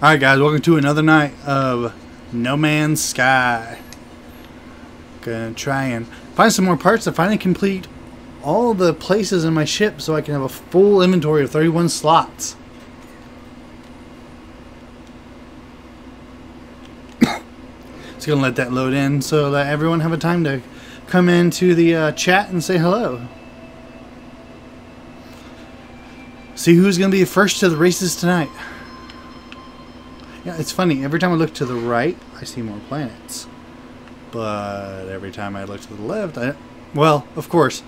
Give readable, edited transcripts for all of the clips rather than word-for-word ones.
Alright guys, welcome to another night of No Man's Sky. Gonna try and find some more parts to finally complete all the places in my ship so I can have a full inventory of 31 slots. Just gonna let that load in so that everyone have a time to come into the chat and say hello. See who's gonna be first to the races tonight. Yeah, it's funny. Every time I look to the right, I see more planets. But every time I look to the left, well, of course,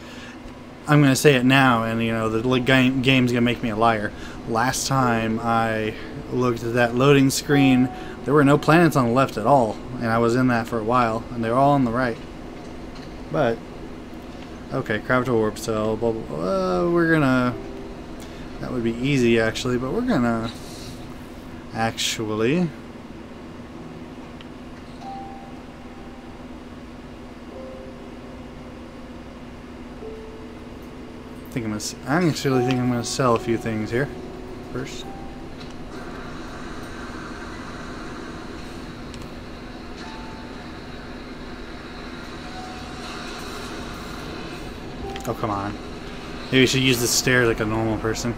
I'm going to say it now, and you know, the game's going to make me a liar. Last time I looked at that loading screen, there were no planets on the left at all, and I was in that for a while, and they were all on the right. But, okay, craft a warp cell, blah, blah, blah. We're going to... That would be easy, actually, but we're going to... Actually, I actually think I'm gonna sell a few things here first. Oh, come on. Maybe we should use the stairs like a normal person.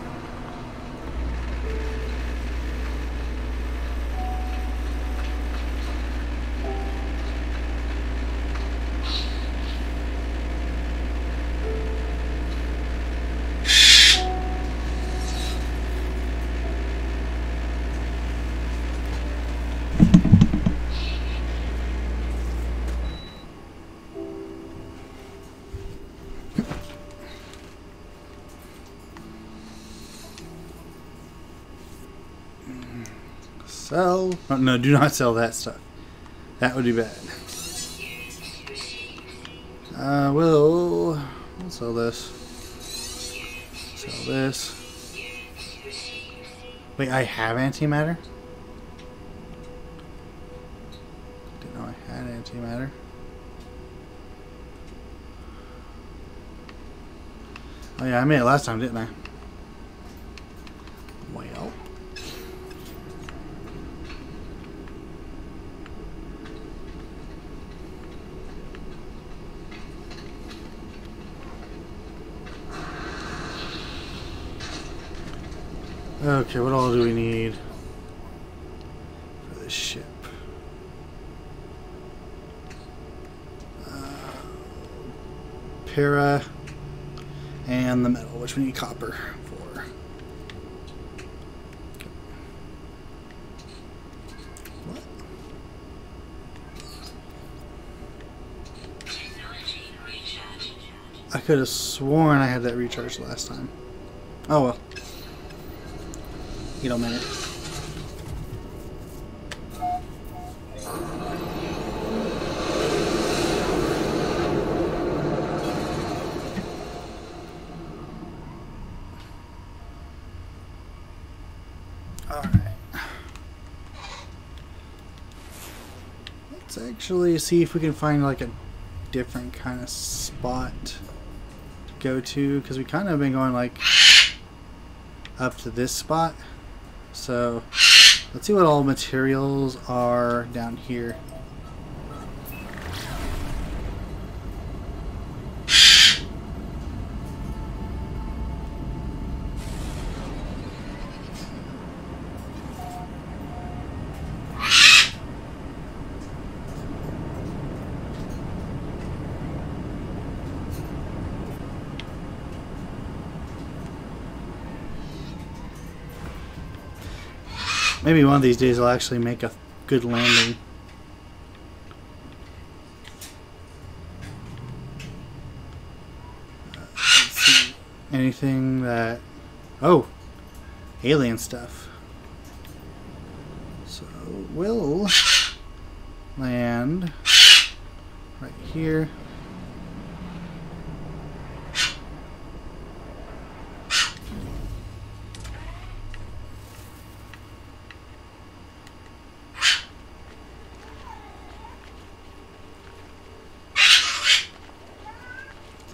Sell. Oh, no, do not sell that stuff. That would be bad. We'll sell this. Sell this. Wait, I have antimatter? Didn't know I had antimatter. Oh yeah, I made it last time, didn't I? Well. Okay, what all do we need for this ship? Para and the metal, which we need copper for. What? I could have sworn I had that recharged last time. Oh well. You don't mind it. Alright. Let's actually see if we can find like a different kind of spot to go to, because we kind of been going like up to this spot. So, let's see what all materials are down here. Maybe one of these days I'll actually make a good landing. Let's see. Anything that... Oh! Alien stuff. So we'll land right here.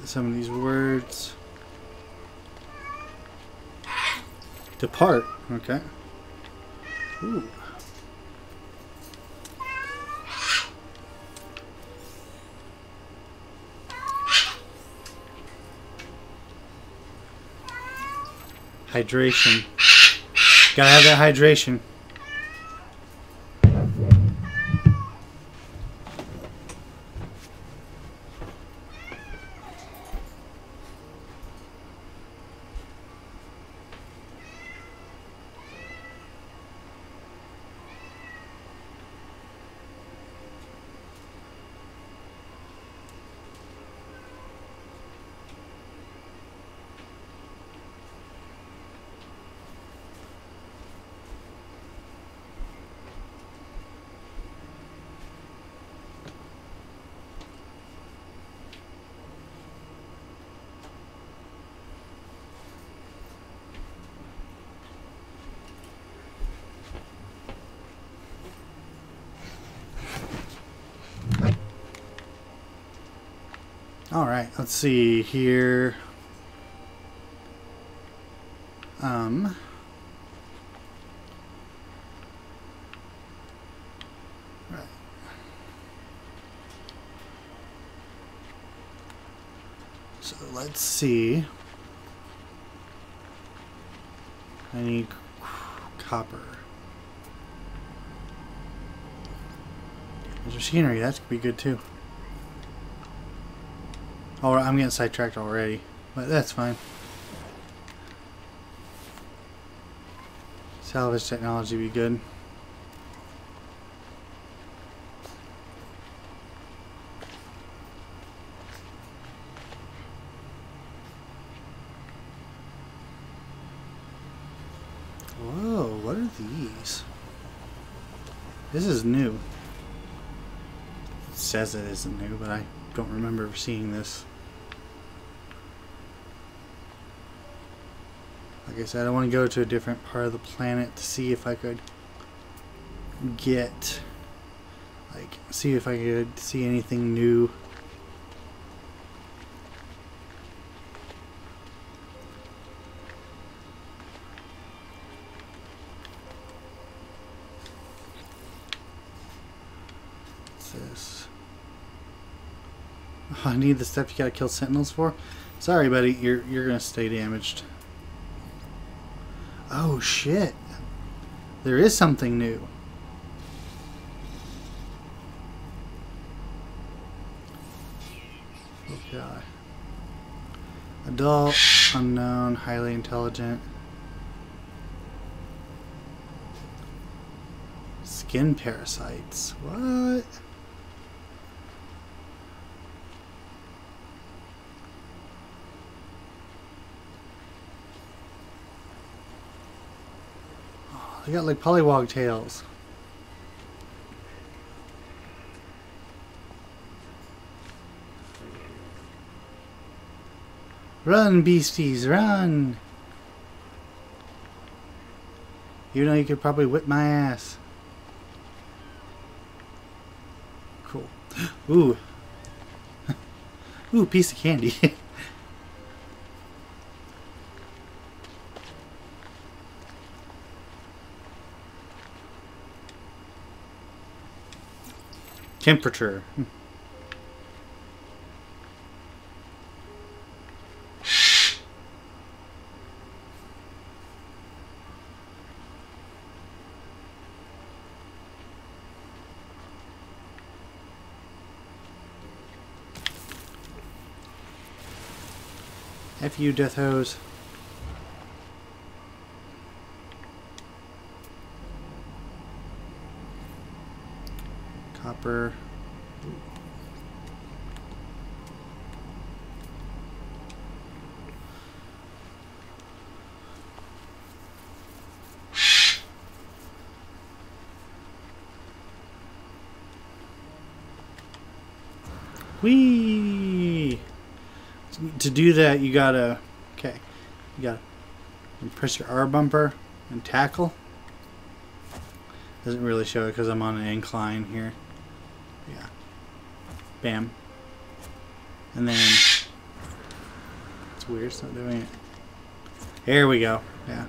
Some of these words. Depart. Okay. Ooh. Hydration. Gotta have that hydration. Alright, let's see here. Right. So let's see. I need copper. There's machinery, that could be good too. Oh, I'm getting sidetracked already, but that's fine. Salvage technology would be good. Whoa, what are these? This is new. It says it isn't new, but I don't remember seeing this. Like I said, I want to go to a different part of the planet to see if I could get, like, see if I could see anything new. What's this? Oh, I need the stuff you gotta kill sentinels for. Sorry, buddy, you're gonna stay damaged. Oh shit! There is something new. Oh god. Adult, unknown, highly intelligent. Skin parasites. What? They got like pollywog tails. Run, beasties, run! You know you could probably whip my ass. Cool. Ooh. Ooh, piece of candy. Temperature. F you, death hose. Copper. Whee! To do that, you gotta, you press your R bumper and tackle. Doesn't really show it because I'm on an incline here. Yeah. Bam. And then, it's weird, it's not doing it. Here we go. Yeah.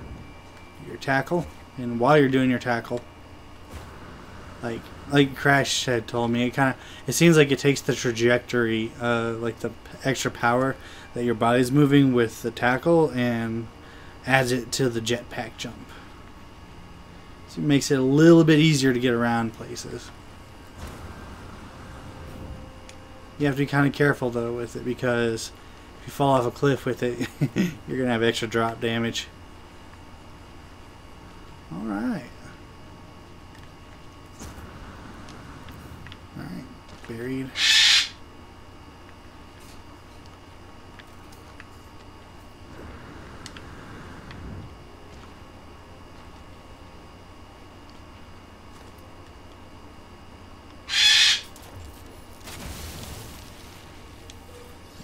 Your tackle, and while you're doing your tackle, like Crash had told me, it seems like it takes the trajectory, like the extra power that your body's moving with the tackle, and adds it to the jetpack jump. So it makes it a little bit easier to get around places. You have to be kind of careful though with it, because if you fall off a cliff with it, you're going to have extra drop damage. Alright. Alright, buried.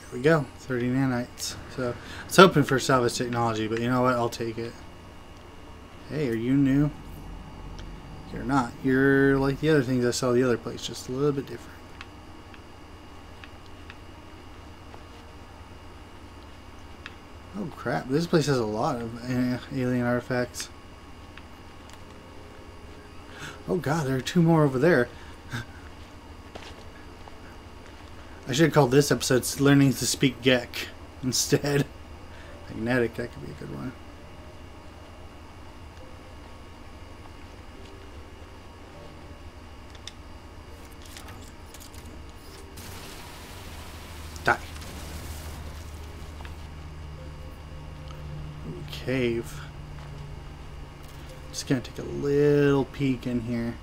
There we go, 30 nanites. So I was hoping for salvage technology, but you know what? I'll take it. Hey, are you new? You're not. You're like the other things I saw the other place, just a little bit different. Oh crap, this place has a lot of alien artifacts. Oh god, there are 2 more over there. I should have called this episode Learning to Speak Gek instead. Magnetic, that could be a good one. Die. Ooh, cave. Just gonna take a little peek in here.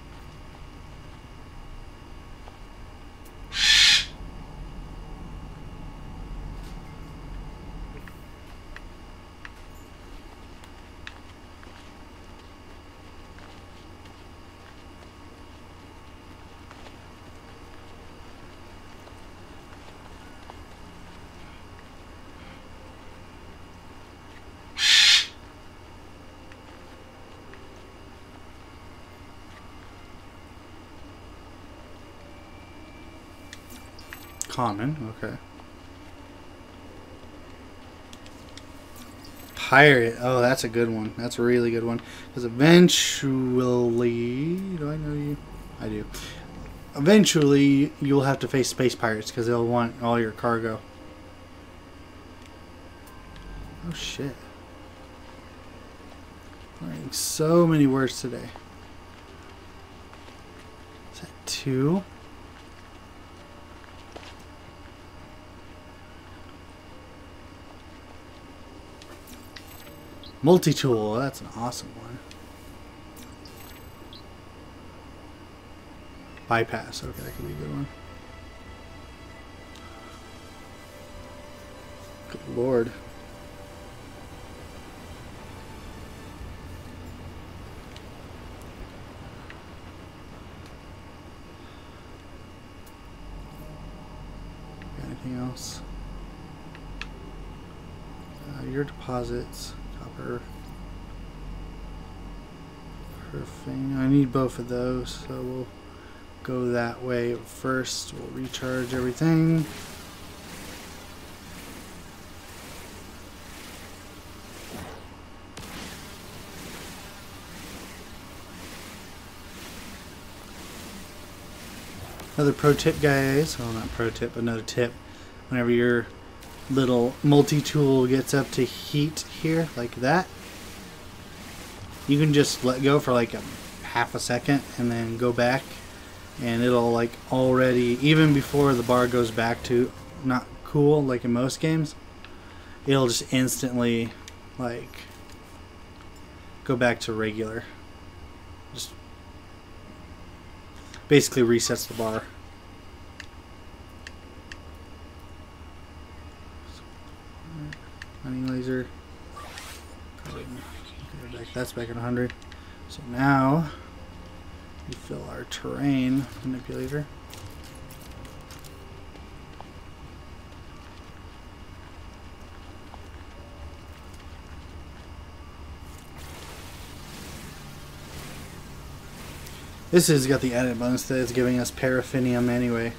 Common, okay. Pirate, oh that's a good one. That's a really good one. Because eventually, do I know you? I do. Eventually, you'll have to face space pirates because they'll want all your cargo. Oh shit. Learning so many words today. Is that 2? Multi-tool, that's an awesome one. Bypass, okay, that could be a good one. Good lord. Got anything else? Your deposits. Copper. Perfect. I need both of those, so we'll go that way first. We'll recharge everything. Another pro tip, guys. Well, not pro tip, but another tip. Whenever your little multi-tool gets up to heat here, like that, you can just let go for like a half a second and then go back, and it'll like already, even before the bar goes back to not cool like in most games, it'll just instantly like go back to regular. Just basically resets the bar. Hunting laser. Okay, that's back at 100. So now we fill our terrain manipulator. This has got the added bonus that it's giving us paraffinium anyway.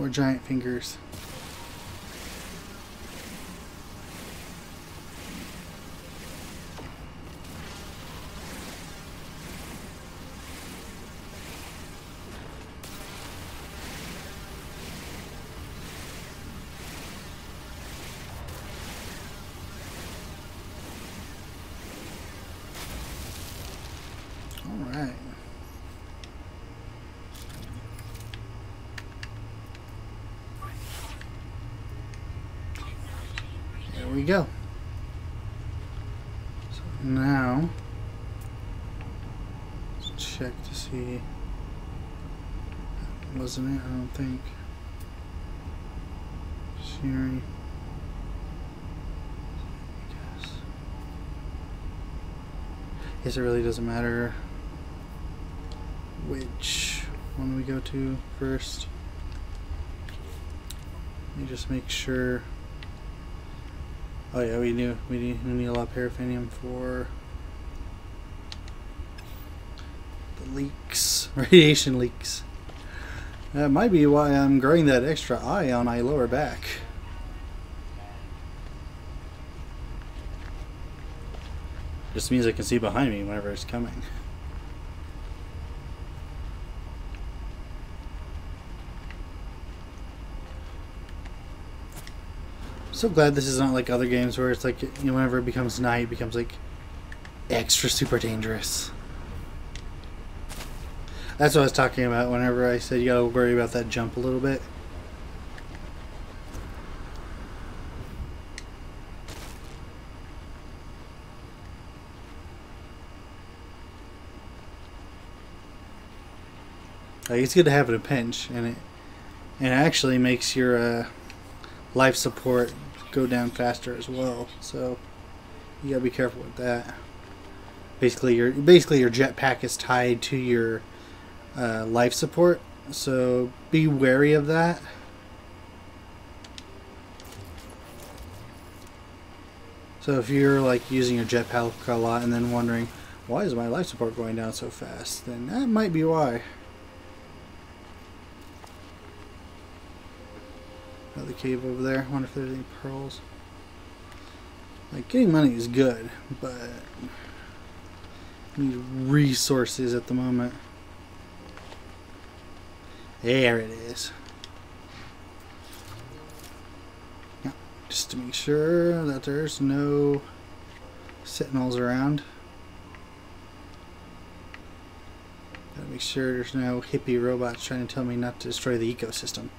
more giant fingers. Alright. There we go. So now, let's check to see. Wasn't it? I don't think. Siri. Guess it really doesn't matter which one we go to first. Let me just make sure. Oh yeah, we need a lot of paraffinium for the leaks, radiation leaks. That might be why I'm growing that extra eye on my lower back. Just means I can see behind me whenever it's coming. So glad this is not like other games where it's like, you know, whenever it becomes night, it becomes like extra super dangerous. That's what I was talking about whenever I said you gotta worry about that jump a little bit. Like, it's good to have it in a pinch, and it actually makes your life support go down faster as well. So you gotta be careful with that. Basically your jetpack is tied to your life support, so be wary of that. So if you're like using your jetpack a lot and then wondering why is my life support going down so fast, then that might be why. Another cave over there. I wonder if there's any pearls. Like, getting money is good, but I need resources at the moment. There it is. Yeah, just to make sure that there's no sentinels around. Gotta make sure there's no hippie robots trying to tell me not to destroy the ecosystem.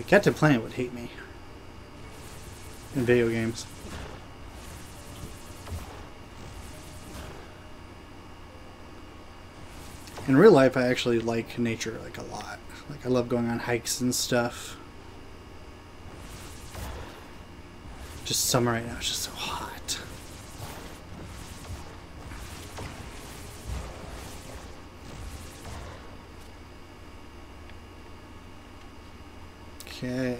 Captain Planet would hate me in video games. In real life, I actually like nature like a lot. Like, I love going on hikes and stuff. Just summer right now, it's just so hot. Okay.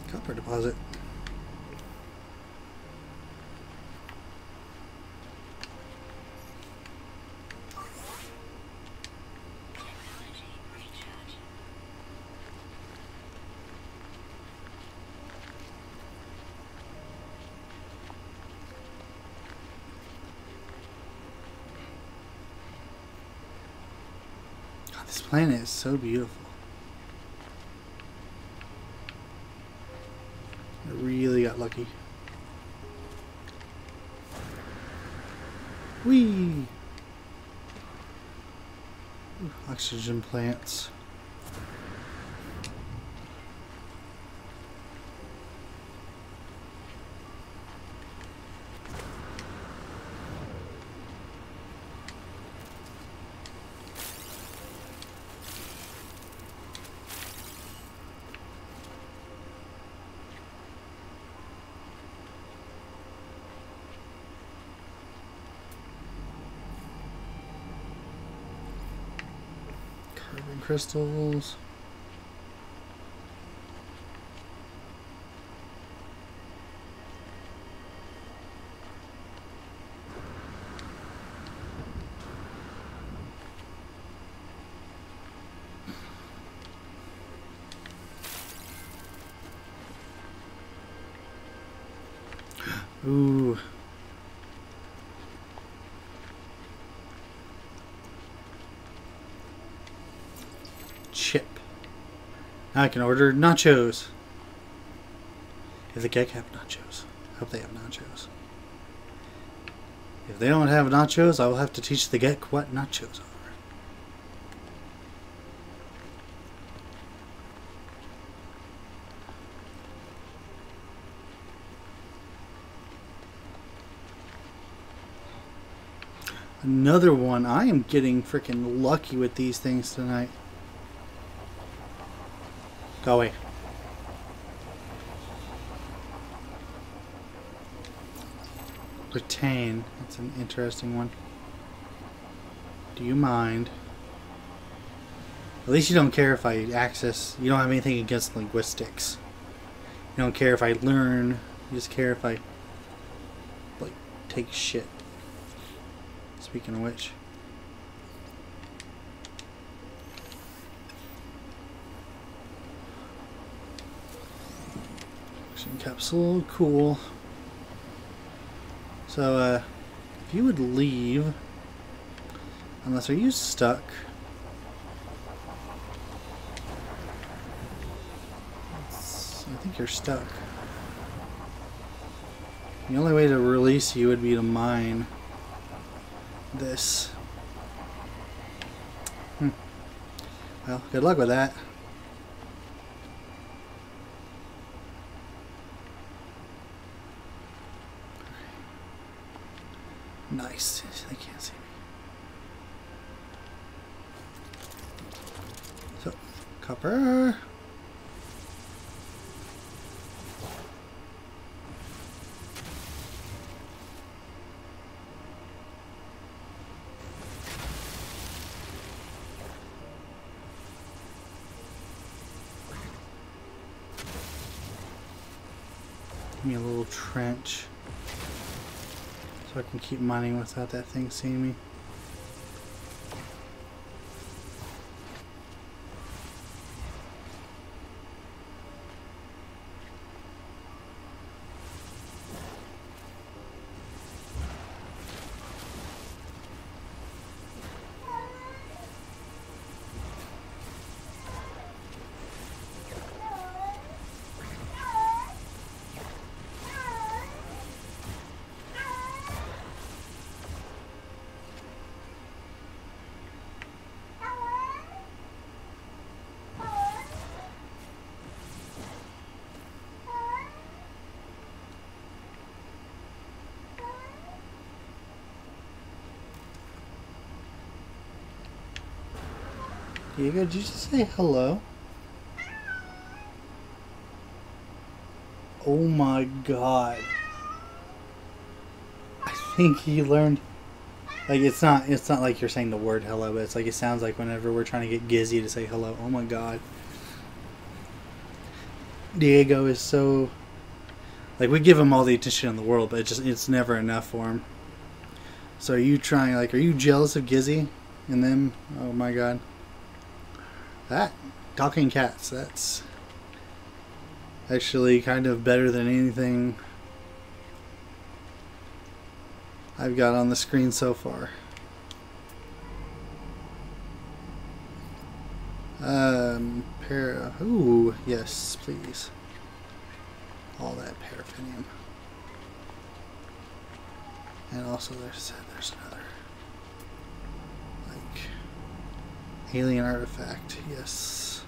Copper deposit. This planet is so beautiful. I really got lucky. Whee! Ooh, oxygen plants. Urban crystals. Ooh. Chip. Now I can order nachos. If the Gek have nachos. I hope they have nachos. If they don't have nachos, I will have to teach the Gek what nachos are. Another one. I am getting freaking lucky with these things tonight. Go away. Retain. That's an interesting one. Do you mind? At least you don't care if I access. You don't have anything against linguistics. You don't care if I learn. You just care if I, like, take shit. Speaking of which. Action capsule, cool. So, if you would leave, unless are you stuck? I think you're stuck. The only way to release you would be to mine this. Well, good luck with that. Nice. They can't see me. So, copper. Give me a little trench. So I can keep mining without that thing seeing me. Iago, did you just say hello? Oh my god. I think he learned, like, it's not like you're saying the word hello, but it's like it sounds like whenever we're trying to get Gizzy to say hello. Oh my god. Diego is so, like, we give him all the attention in the world, but it's never enough for him. So are you trying, like, are you jealous of Gizzy and them? Oh my god. That, talking cats, that's actually kind of better than anything I've got on the screen so far. Ooh, yes, please. All that paraffinium. And also there's another, like, alien artifact, yes.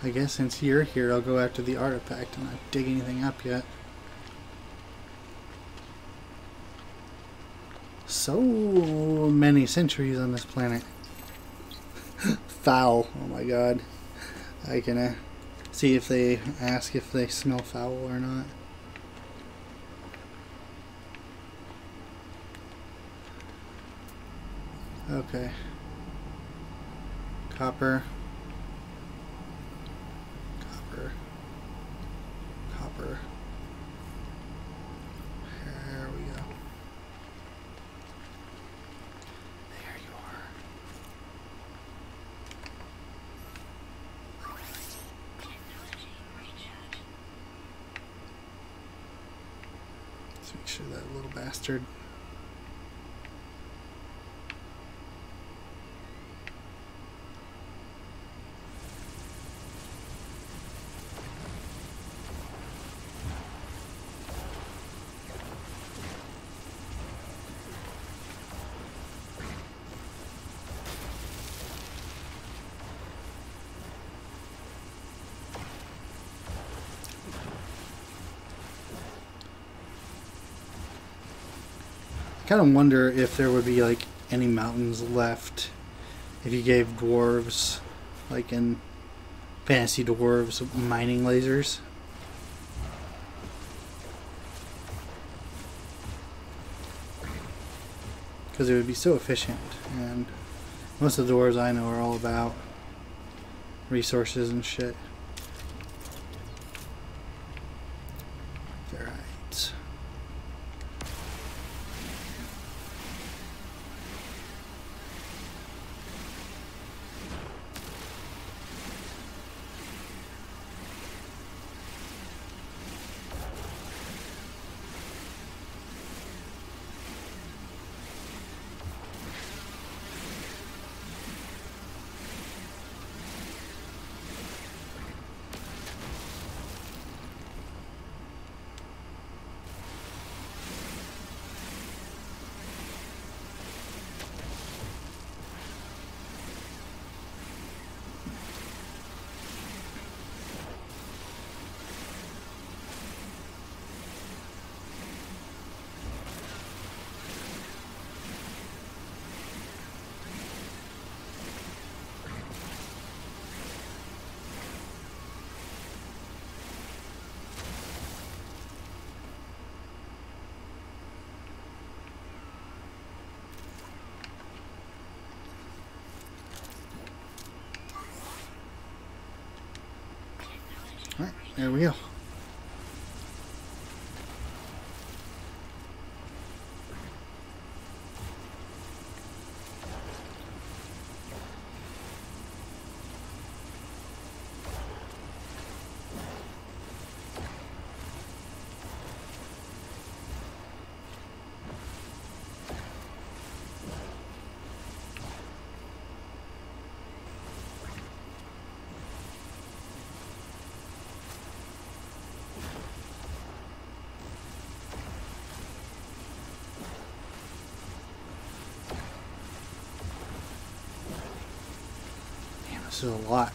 I guess since you're here, I'll go after the artifact and not dig anything up yet. So many centuries on this planet. Foul. Oh my god. I can see if they ask if they smell foul or not. Okay. Copper. Copper. Copper. There we go. There you are. Let's make sure that little bastard. I kind of wonder if there would be like any mountains left if you gave dwarves, like in Fantasy Dwarves, mining lasers. Because it would be so efficient, and most of the dwarves I know are all about resources and shit. Alright. Alright, there we go. This is a lot.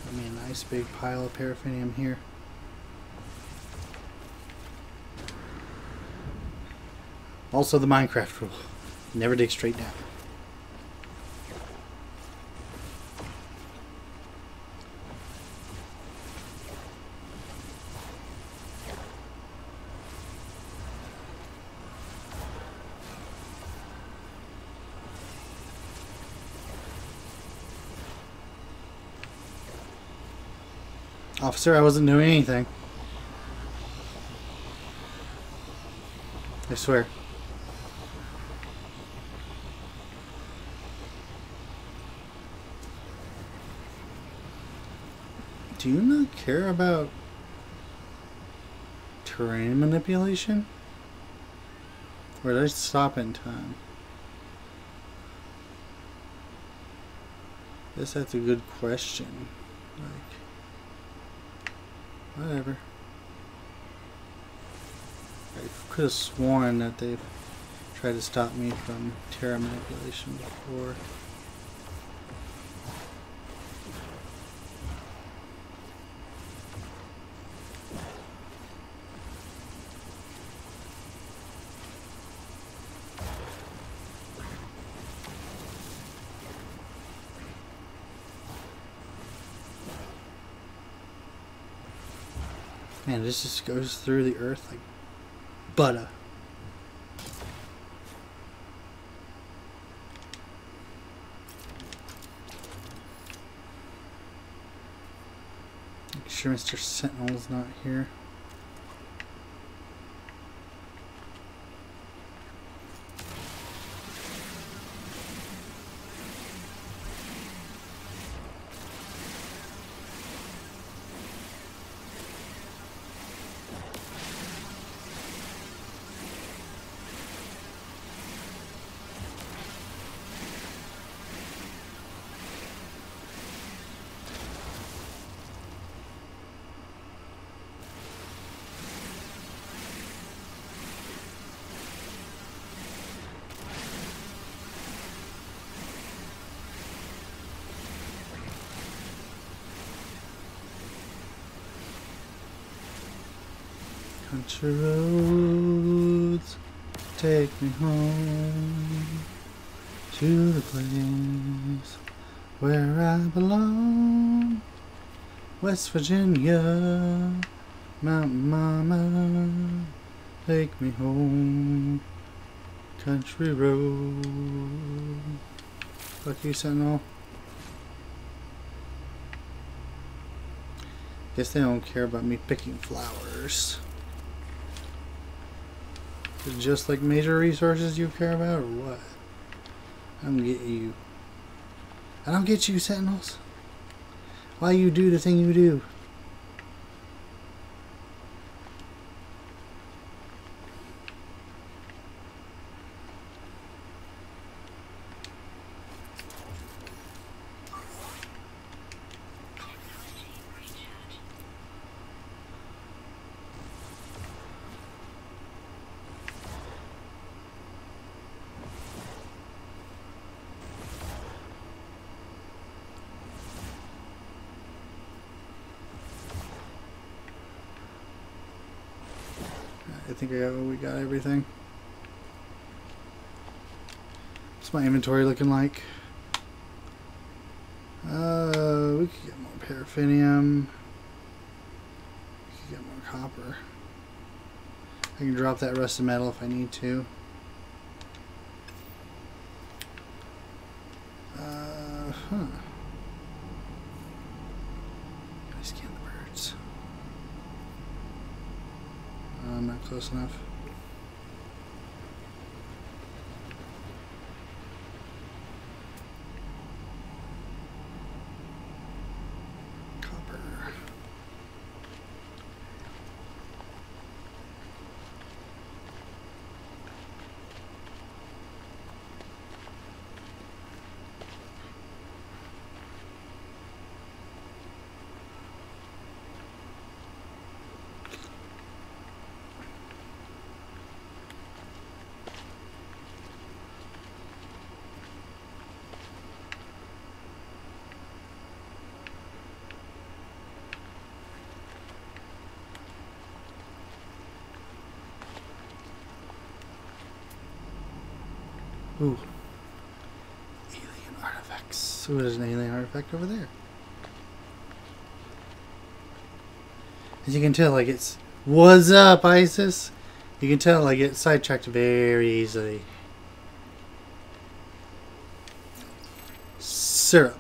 I mean, a nice big pile of paraffinium here. Also the Minecraft rule. Never dig straight down. Officer, I wasn't doing anything. I swear. Do you not care about terrain manipulation? Or did I stop in time? I guess that's a good question. Like, whatever. I could have sworn that they've tried to stop me from terra manipulation before. Man, this just goes through the earth like butter. Make sure Mr. Sentinel's not here. Country roads, take me home to the place where I belong. West Virginia, Mountain Mama, take me home. Country road. Fuck you, Sentinel. Guess they don't care about me picking flowers. Is it just like major resources you care about, or what? I don't get you. I don't get you, Sentinels. Why you do the thing you do? I think we got everything. What's my inventory looking like? We could get more paraffinium. We could get more copper. I can drop that rusted metal if I need to. Can I scan the birds? I'm not close enough. Copper. Ooh. Alien artifacts. Ooh, there's an alien artifact over there. As you can tell, like it's... What's up, ISIS? You can tell I get sidetracked very easily. Syrup.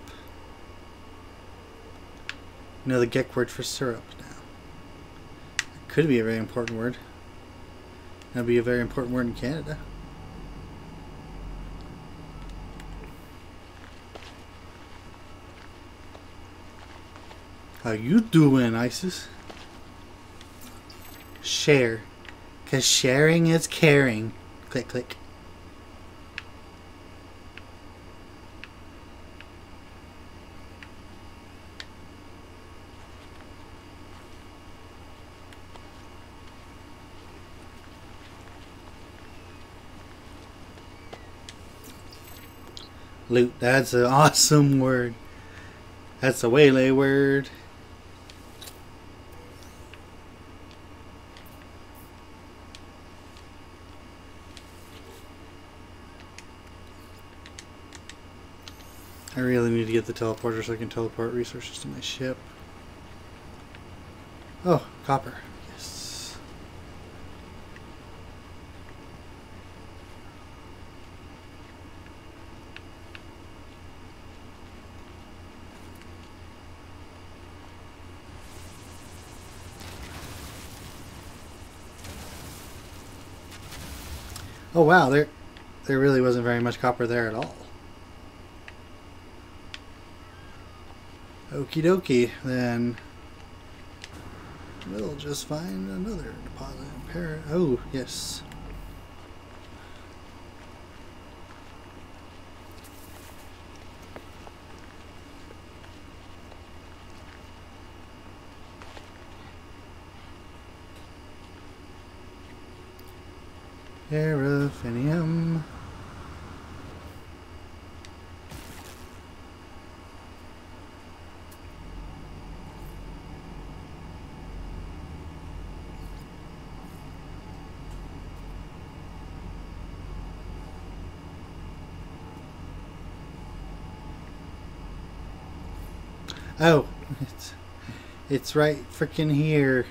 You know the Gek word for syrup now. It could be a very important word. That'd be a very important word in Canada. How you doing, ISIS? Share. 'Cause sharing is caring. Click, click. Loot. That's an awesome word. That's a waylay word. I really need to get the teleporter so I can teleport resources to my ship. Oh, copper. Oh wow, there really wasn't very much copper there at all. Okie dokie, then we'll just find another deposit. Oh, yes. Paraffinium. Oh, it's right freaking here.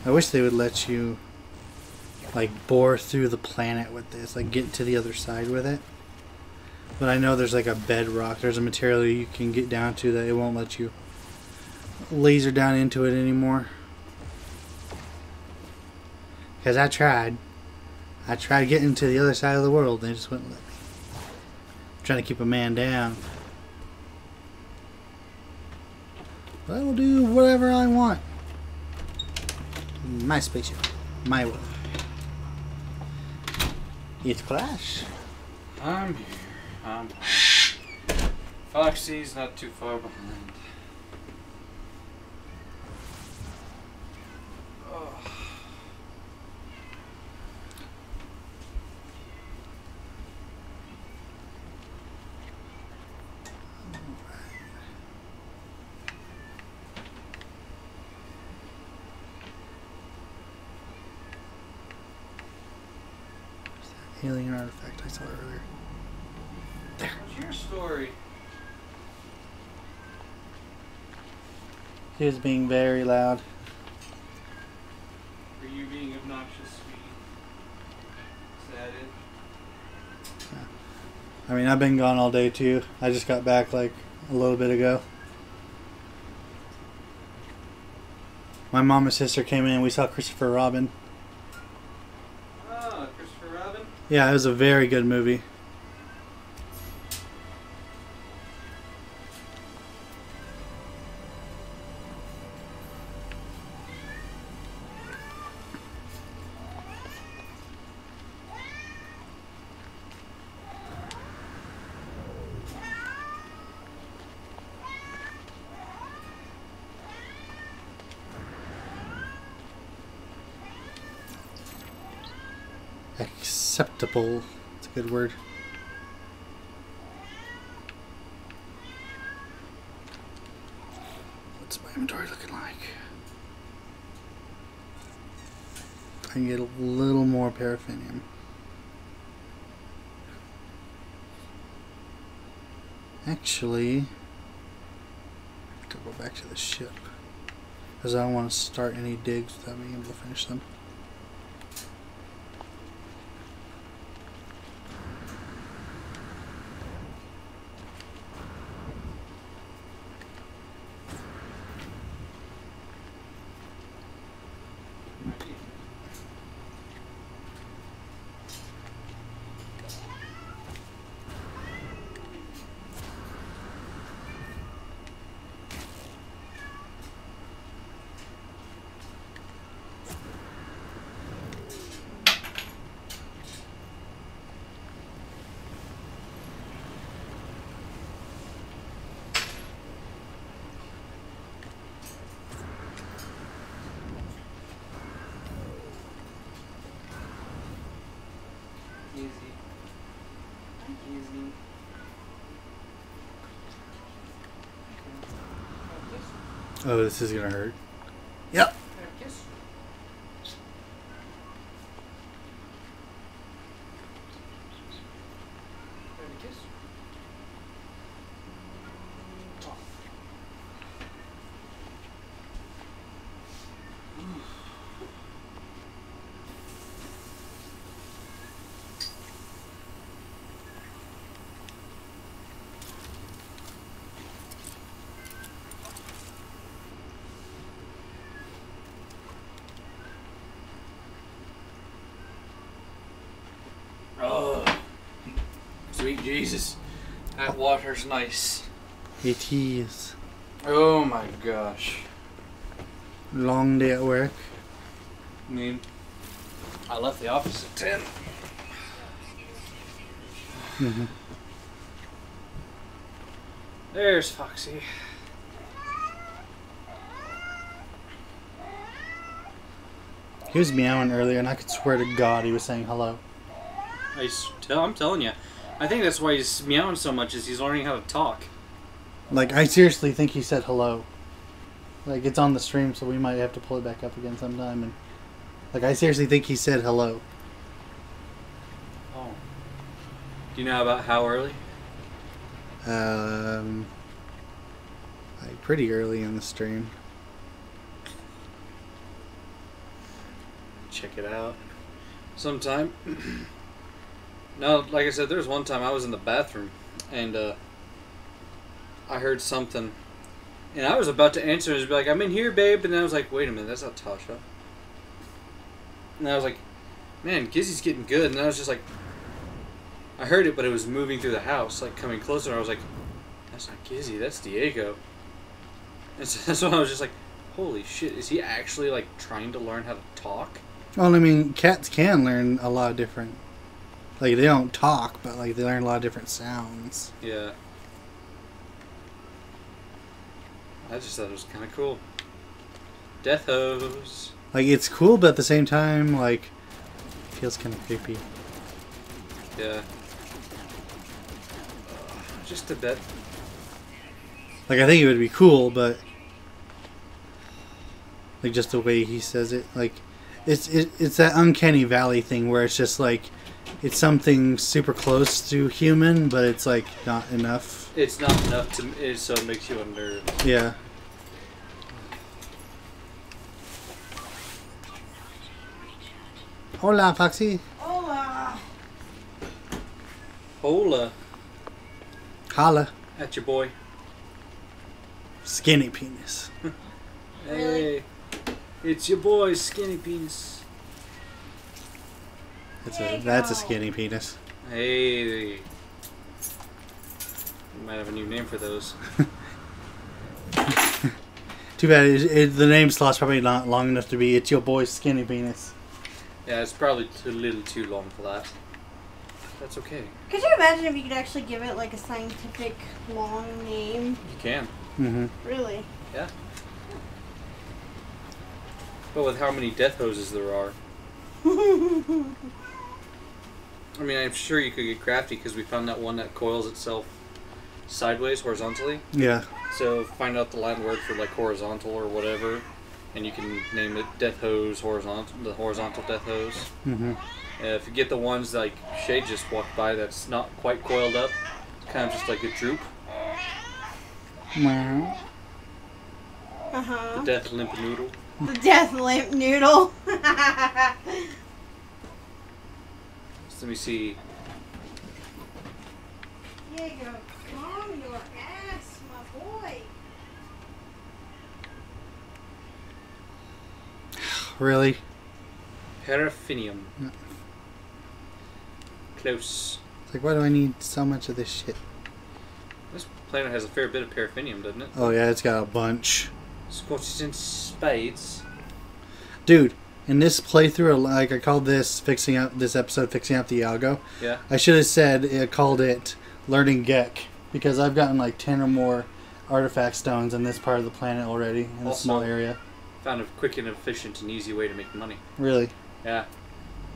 I wish they would let you like bore through the planet with this, like get to the other side with it. But I know there's like a bedrock, there's a material you can get down to that it won't let you laser down into it anymore. Because I tried getting to the other side of the world and they just wouldn't let me. I'm trying to keep a man down. But I will do whatever I want. My spaceship. My way. It's Clash. I'm here. I'm home. Foxy's not too far behind. Oh. Alien artifact I saw earlier. There. What's your story? He was being very loud. Are you being obnoxious, sweetie? Is that it? I mean, I've been gone all day too. I just got back like a little bit ago. My mom and sister came in and we saw Christopher Robin. Oh, Christopher Robin? Yeah, it was a very good movie. Acceptable. It's a good word. What's my inventory looking like? I can get a little more paraffinium. Actually, I have to go back to the ship because I don't want to start any digs without being able to finish them. Oh, this is gonna hurt. Yep. Kiss. Kiss. Oh, sweet Jesus. That water's nice. It is. Oh my gosh. Long day at work. I mean, I left the office at 10. Mm-hmm. There's Foxy. He was meowing earlier, and I could swear to God he was saying hello. I'm telling you. I think that's why he's meowing so much, is he's learning how to talk. Like, I seriously think he said hello. Like, it's on the stream, so we might have to pull it back up again sometime. And like, I seriously think he said hello. Oh. Do you know about how early? Like pretty early in the stream. Check it out. Sometime. No, like I said, there was one time I was in the bathroom and I heard something, and I was about to answer and be like, "I'm in here, babe," and then I was like, "Wait a minute, that's not Tasha." And I was like, "Man, Gizzy's getting good," and I was just like, I heard it, but it was moving through the house, like coming closer. And I was like, "That's not Gizzy, that's Diego." And so that's why I was just like, "Holy shit, is he actually like trying to learn how to talk?" Well, I mean, cats can learn a lot of different... Like, they don't talk, but, like, they learn a lot of different sounds. Yeah. I just thought it was kind of cool. Death hose. Like, it's cool, but at the same time, like, it feels kind of creepy. Yeah. Just a bit. Like, I think it would be cool, but... Like, just the way he says it. Like, it's that uncanny valley thing where it's just, like... It's something super close to human, but it's, like, not enough. It's not enough to... so it makes you unnerved. Yeah. Hola, Foxy. Hola. Hola. Holla. At your boy. Skinny penis. Hey. It's your boy, Skinny Penis. That's a skinny penis. Hey. You might have a new name for those. Too bad the name slot's probably not long enough to be It's Your Boy's Skinny Penis. Yeah, it's probably a little too long for that. That's okay. Could you imagine if you could actually give it like a scientific long name? You can. Mm-hmm. Really? Yeah. But with how many death hoses there are. I mean, I'm sure you could get crafty because we found that one that coils itself sideways, horizontally. Yeah. So find out the Latin word for like horizontal or whatever, and you can name it death hose, the horizontal death hose. Mm-hmm. If you get the ones like Shay just walked by that's not quite coiled up, it's kind of just like a droop. Wow. Uh-huh. The death limp noodle. The death limp noodle. So let me see. Diego, calm your ass, my boy. Really? Paraffinium. Yeah. Close. It's like, why do I need so much of this shit? This planet has a fair bit of paraffinium, doesn't it? Oh, yeah, it's got a bunch. Scotches and spades. Dude, in this playthrough, like, I called this episode Fixing Up the Iago. Yeah. I should have said, called it Learning Gek, because I've gotten like 10 or more artifact stones in this part of the planet already, in a small area. Found a quick and efficient and easy way to make money. Really? Yeah.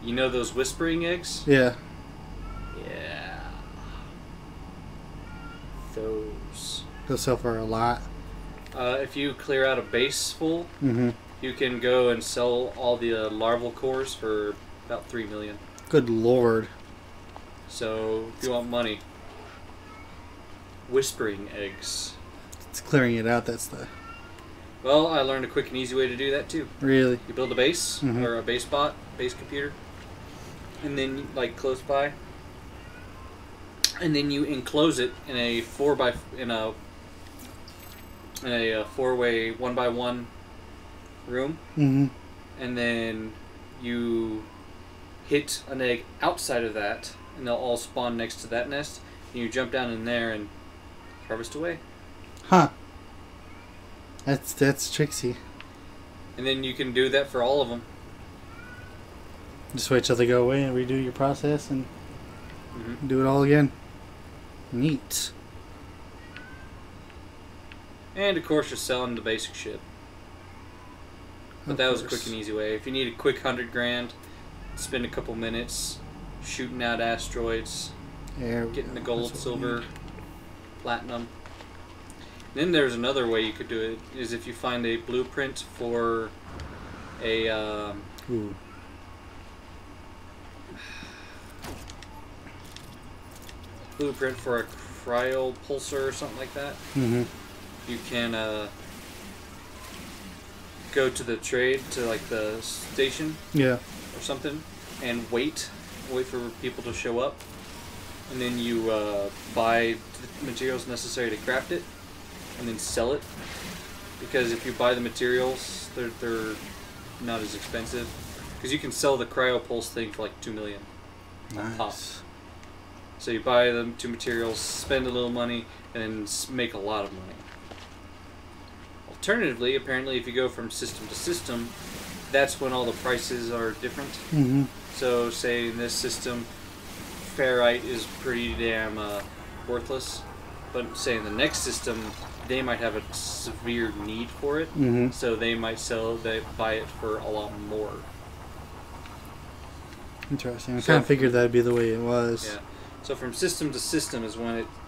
You know those whispering eggs? Yeah. Yeah. Those. They'll sell for a lot. If you clear out a base full, Mm-hmm. you can go and sell all the larval cores for about 3 million. Good lord. So if you want money, whispering eggs. It's clearing it out. That's the... Well, I learned a quick and easy way to do that too. Really? You build a base Mhm. or a base bot, base computer, and then like close by, and then you enclose it in a 4-way 1x1 room, Mm-hmm. and then you hit an egg outside of that, and they'll all spawn next to that nest, and you jump down in there and harvest away. Huh. That's tricksy. And then you can do that for all of them. Just wait till they go away and redo your process and Mm-hmm. do it all again. Neat. And of course, you're selling the basic shit. But Of that was a course. quick and easy way. If you need a quick 100 grand, spend a couple minutes shooting out asteroids, There we getting go. the gold, That's what we silver, need. platinum. Then there's another way you could do it, is if you find a blueprint for a Ooh. cryo pulsar or something like that. Mm-hmm. You can go to the trade, to like the station Yeah. or something, and wait for people to show up, and then you buy the materials necessary to craft it, and then sell it. Because if you buy the materials, they're not as expensive. Because you can sell the cryopulse thing for like 2 million. Nice. Pop. So you buy the 2 materials, spend a little money, and then make a lot of money. Alternatively, apparently, if you go from system to system, that's when all the prices are different. Mm-hmm. So, say in this system, ferrite is pretty damn worthless, but say in the next system, they might have a severe need for it, Mm-hmm. so they might buy it for a lot more. Interesting. I So- kind of figured that'd be the way it was. Yeah. So from system to system is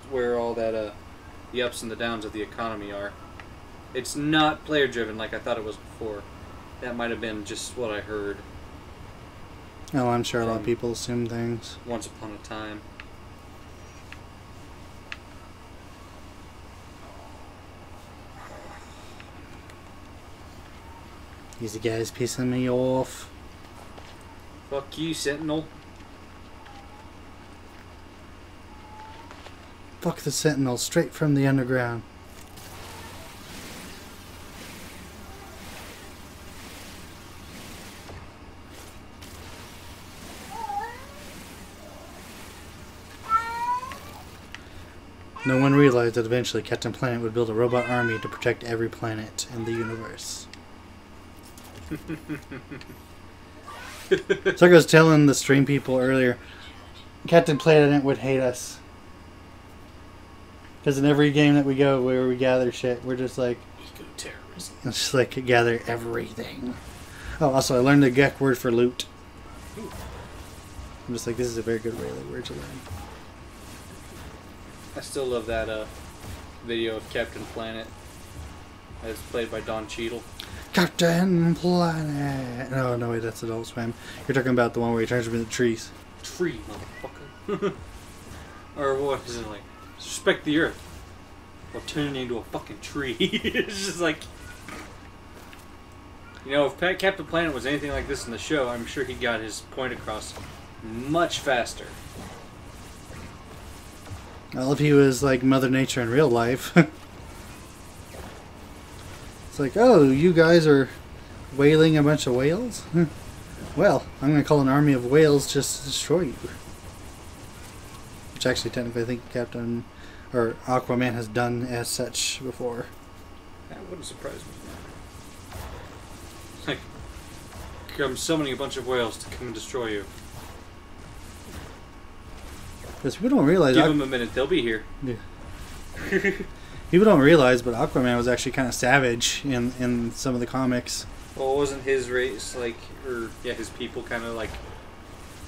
where all that the ups and the downs of the economy are. It's not player driven like I thought it was before. That might have been just what I heard Oh, I'm sure a lot of people assume things. once upon a time. These guys pissing me off. Fuck you, Sentinel. Fuck the Sentinel, straight from the underground. No one realized that eventually Captain Planet would build a robot army to protect every planet in the universe. So like I was telling the stream people earlier, Captain Planet would hate us. Because in every game that we go where we gather shit, we're just like, Eco-terrorism. it's just like gather everything. Oh, also I learned the Gek word for loot. I'm just like, this is a very good word to learn. I still love that video of Captain Planet. It's played by Don Cheadle. Captain Planet. No, wait, that's Adult Swim. You're talking about the one where he turns into the trees. Tree, motherfucker. Or what is it like? Respect the earth. Or turn into a fucking tree. It's just like... You know, if Captain Planet was anything like this in the show, I'm sure he got his point across much faster. Well, if he was like Mother Nature in real life. It's like, oh, you guys are whaling a bunch of whales? Well, I'm going to call an army of whales just to destroy you. Which actually, technically, I think Captain or Aquaman has done as such before. That wouldn't surprise me. Like, I'm summoning a bunch of whales to come and destroy you. Because people don't realize... Give them a minute, they'll be here. Yeah. People don't realize, but Aquaman was actually kind of savage in some of the comics. Well, wasn't his race like, or yeah, his people kind of like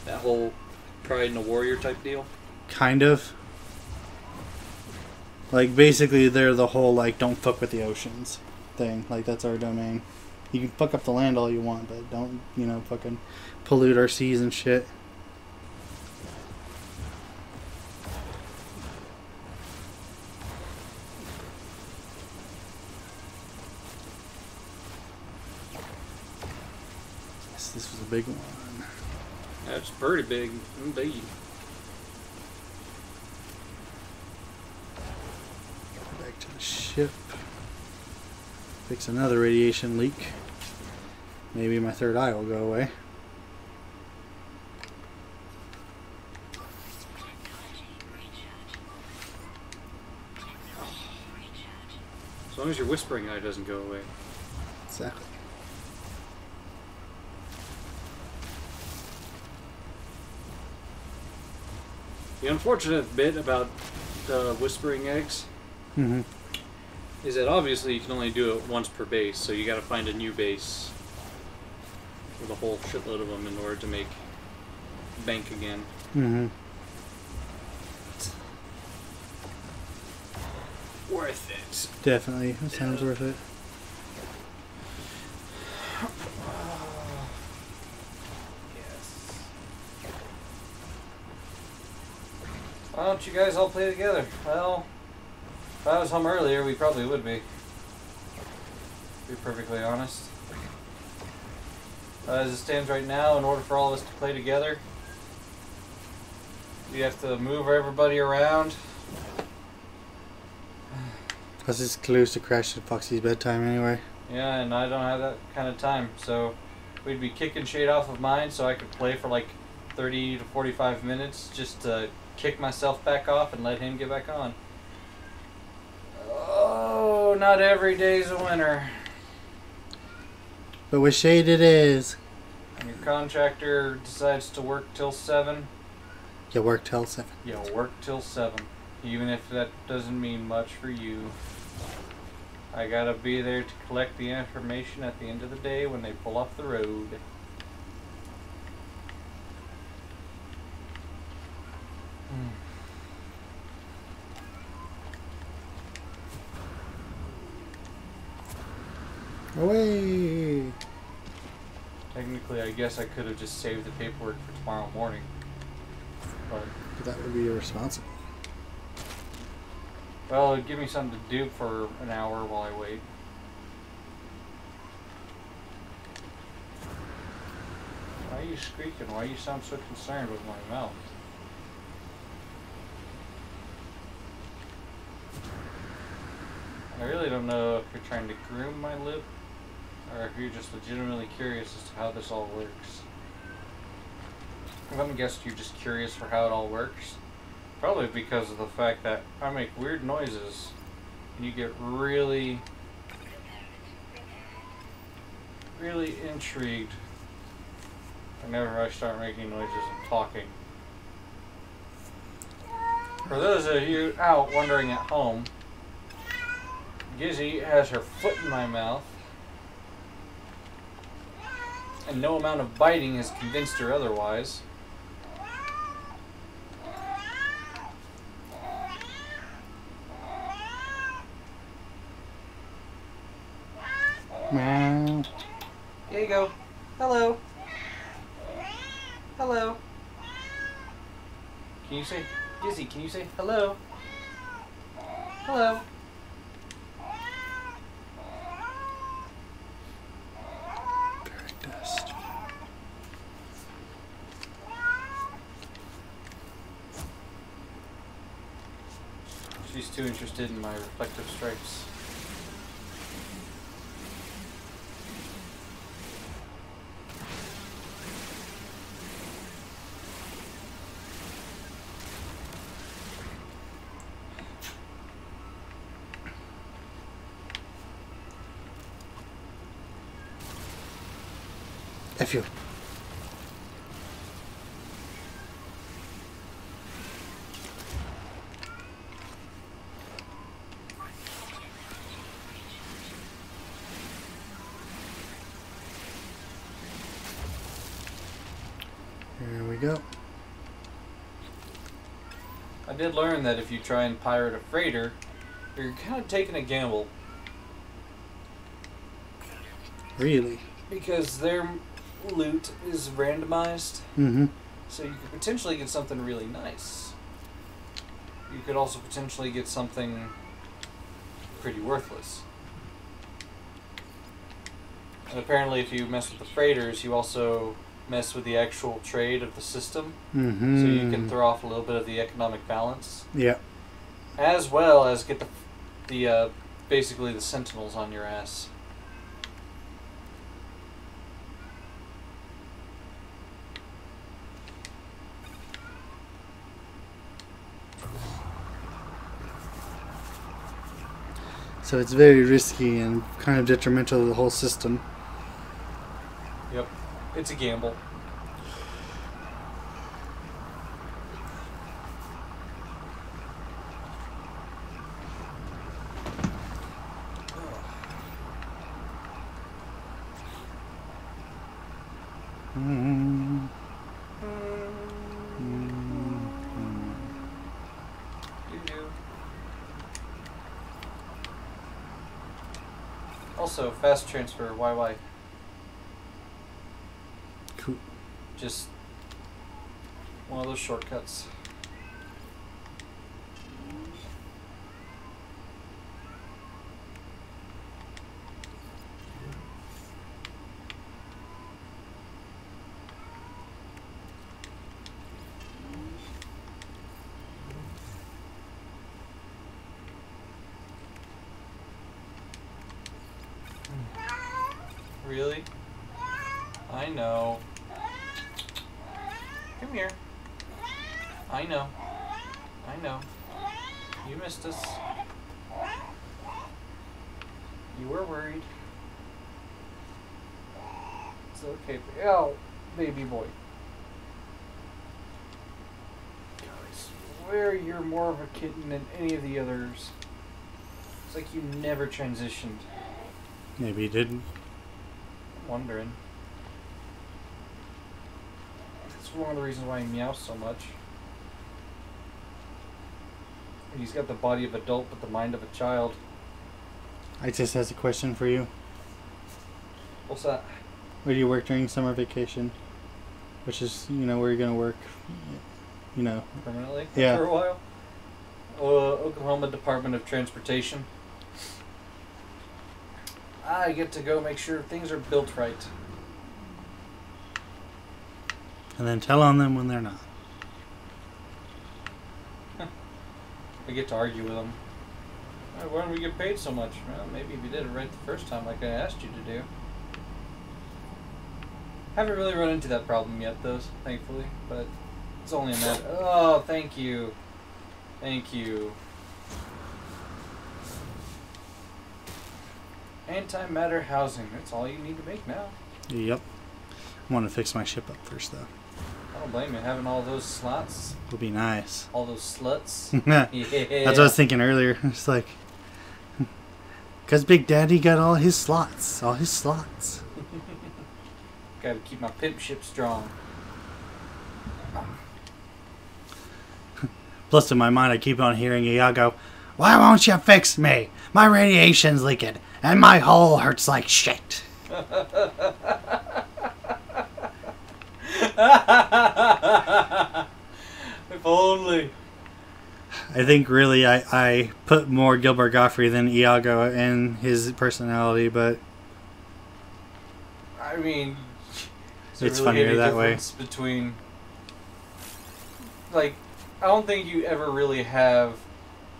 that whole pride and a warrior type deal? Kind of. Like, basically, they're the whole, like, don't fuck with the oceans thing. Like, that's our domain. You can fuck up the land all you want, but don't, you know, fucking pollute our seas and shit. Yes, this was a big one. That's pretty big indeed. Back to the ship. Fix another radiation leak. Maybe my third eye will go away. As long as your whispering eye doesn't go away. Exactly. The unfortunate bit about the whispering eggs Mm-hmm. is that obviously you can only do it once per base, so you gotta find a new base with a whole shitload of them in order to make bank again. Mm-hmm. Worth it. Definitely. That sounds worth it. Yes. Why don't you guys all play together? Well, if I was home earlier, we probably would be. To be perfectly honest. As it stands right now, in order for all of us to play together, we have to move everybody around. Plus, it's close to Crash and Foxy's bedtime anyway. Yeah, and I don't have that kind of time, so we'd be kicking shade off of mine so I could play for like 30 to 45 minutes just to kick myself back off and let him get back on. Oh, not every day's a winner. But with Shade it is. And your contractor decides to work till 7. You work till 7. You work till 7. Even if that doesn't mean much for you. I gotta be there to collect the information at the end of the day when they pull off the road. Away! Technically, I guess I could have just saved the paperwork for tomorrow morning. But, That would be irresponsible. well, it'd give me something to do for an hour while I wait. Why are you squeaking? Why you sound so concerned with my mouth? I really don't know if you're trying to groom my lip or if you're just legitimately curious as to how this all works. I'm gonna guess you're just curious for how it all works. Probably because of the fact that I make weird noises and you get really intrigued whenever I start making noises and talking. For those of you out wondering at home, Gizzy has her foot in my mouth, and no amount of biting has convinced her otherwise. Meow. Iago, hello. Hello. Can you say, Gizzy, can you say hello? Hello. Dust. She's too interested in my reflective stripes. F you. Here we go. I did learn that if you try and pirate a freighter, you're kind of taking a gamble. Really? Because their loot is randomized. Mm-hmm. So you could potentially get something really nice. You could also potentially get something pretty worthless. And apparently if you mess with the freighters, you also mess with the actual trade of the system. Mm-hmm. So you can throw off a little bit of the economic balance. Yeah. As well as get the basically the sentinels on your ass. So it's very risky and kind of detrimental to the whole system. Yep. It's a gamble. Mm-hmm. You do. Also, fast transfer, YY. Cool. Just one of those shortcuts. Really? I know. Come here. I know. I know. You missed us. You were worried. It's okay. Oh, baby boy. I swear you're more of a kitten than any of the others. It's like you never transitioned. Maybe he didn't. Wondering. That's one of the reasons why he meows so much. He's got the body of an adult but the mind of a child. I just has a question for you. What's that? Where do you work during summer vacation? Which is, where you're going to work, Permanently? Yeah. For a while? Oklahoma Department of Transportation. I get to go make sure things are built right. And then tell on them when they're not. I get to argue with them. Why don't we get paid so much? Well, maybe if you did it right the first time like I asked you to do. Haven't really run into that problem yet, though, thankfully. But it's only a matter... Oh, thank you. Thank you. Antimatter housing. That's all you need to make now. Yep. I want to fix my ship up first, though. I don't blame you. Having all those slots. Would be nice. All those sluts. Yeah. That's what I was thinking earlier. It's like... Because Big Daddy got all his slots. All his slots. Gotta keep my pimp ship strong. Plus, in my mind, I keep on hearing Iago, "Why won't you fix me? My radiation's leaking, and my hull hurts like shit." If only. I think really I put more Gilbert Gottfried than Iago in his personality, but I mean, it's funnier that way. Between, like, I don't think you ever really have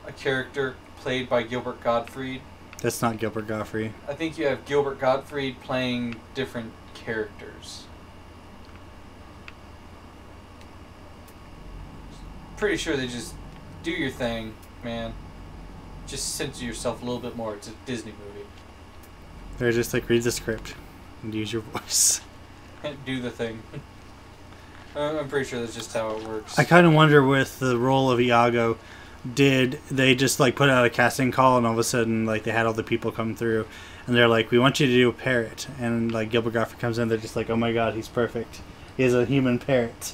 a character played by Gilbert Gottfried. That's not Gilbert Gottfried. I think you have Gilbert Gottfried playing different characters. Pretty sure they just do your thing, man. Just censor yourself a little bit more. It's a Disney movie. They're just like, read the script and use your voice. Do the thing. I'm pretty sure that's just how it works. I kind of wonder with the role of Iago, did they just like put out a casting call and all of a sudden like they had all the people come through and they're like, "We want you to do a parrot," and like Gilbert Gottfried comes in, they're just like, "Oh my god, he's perfect. He is a human parrot."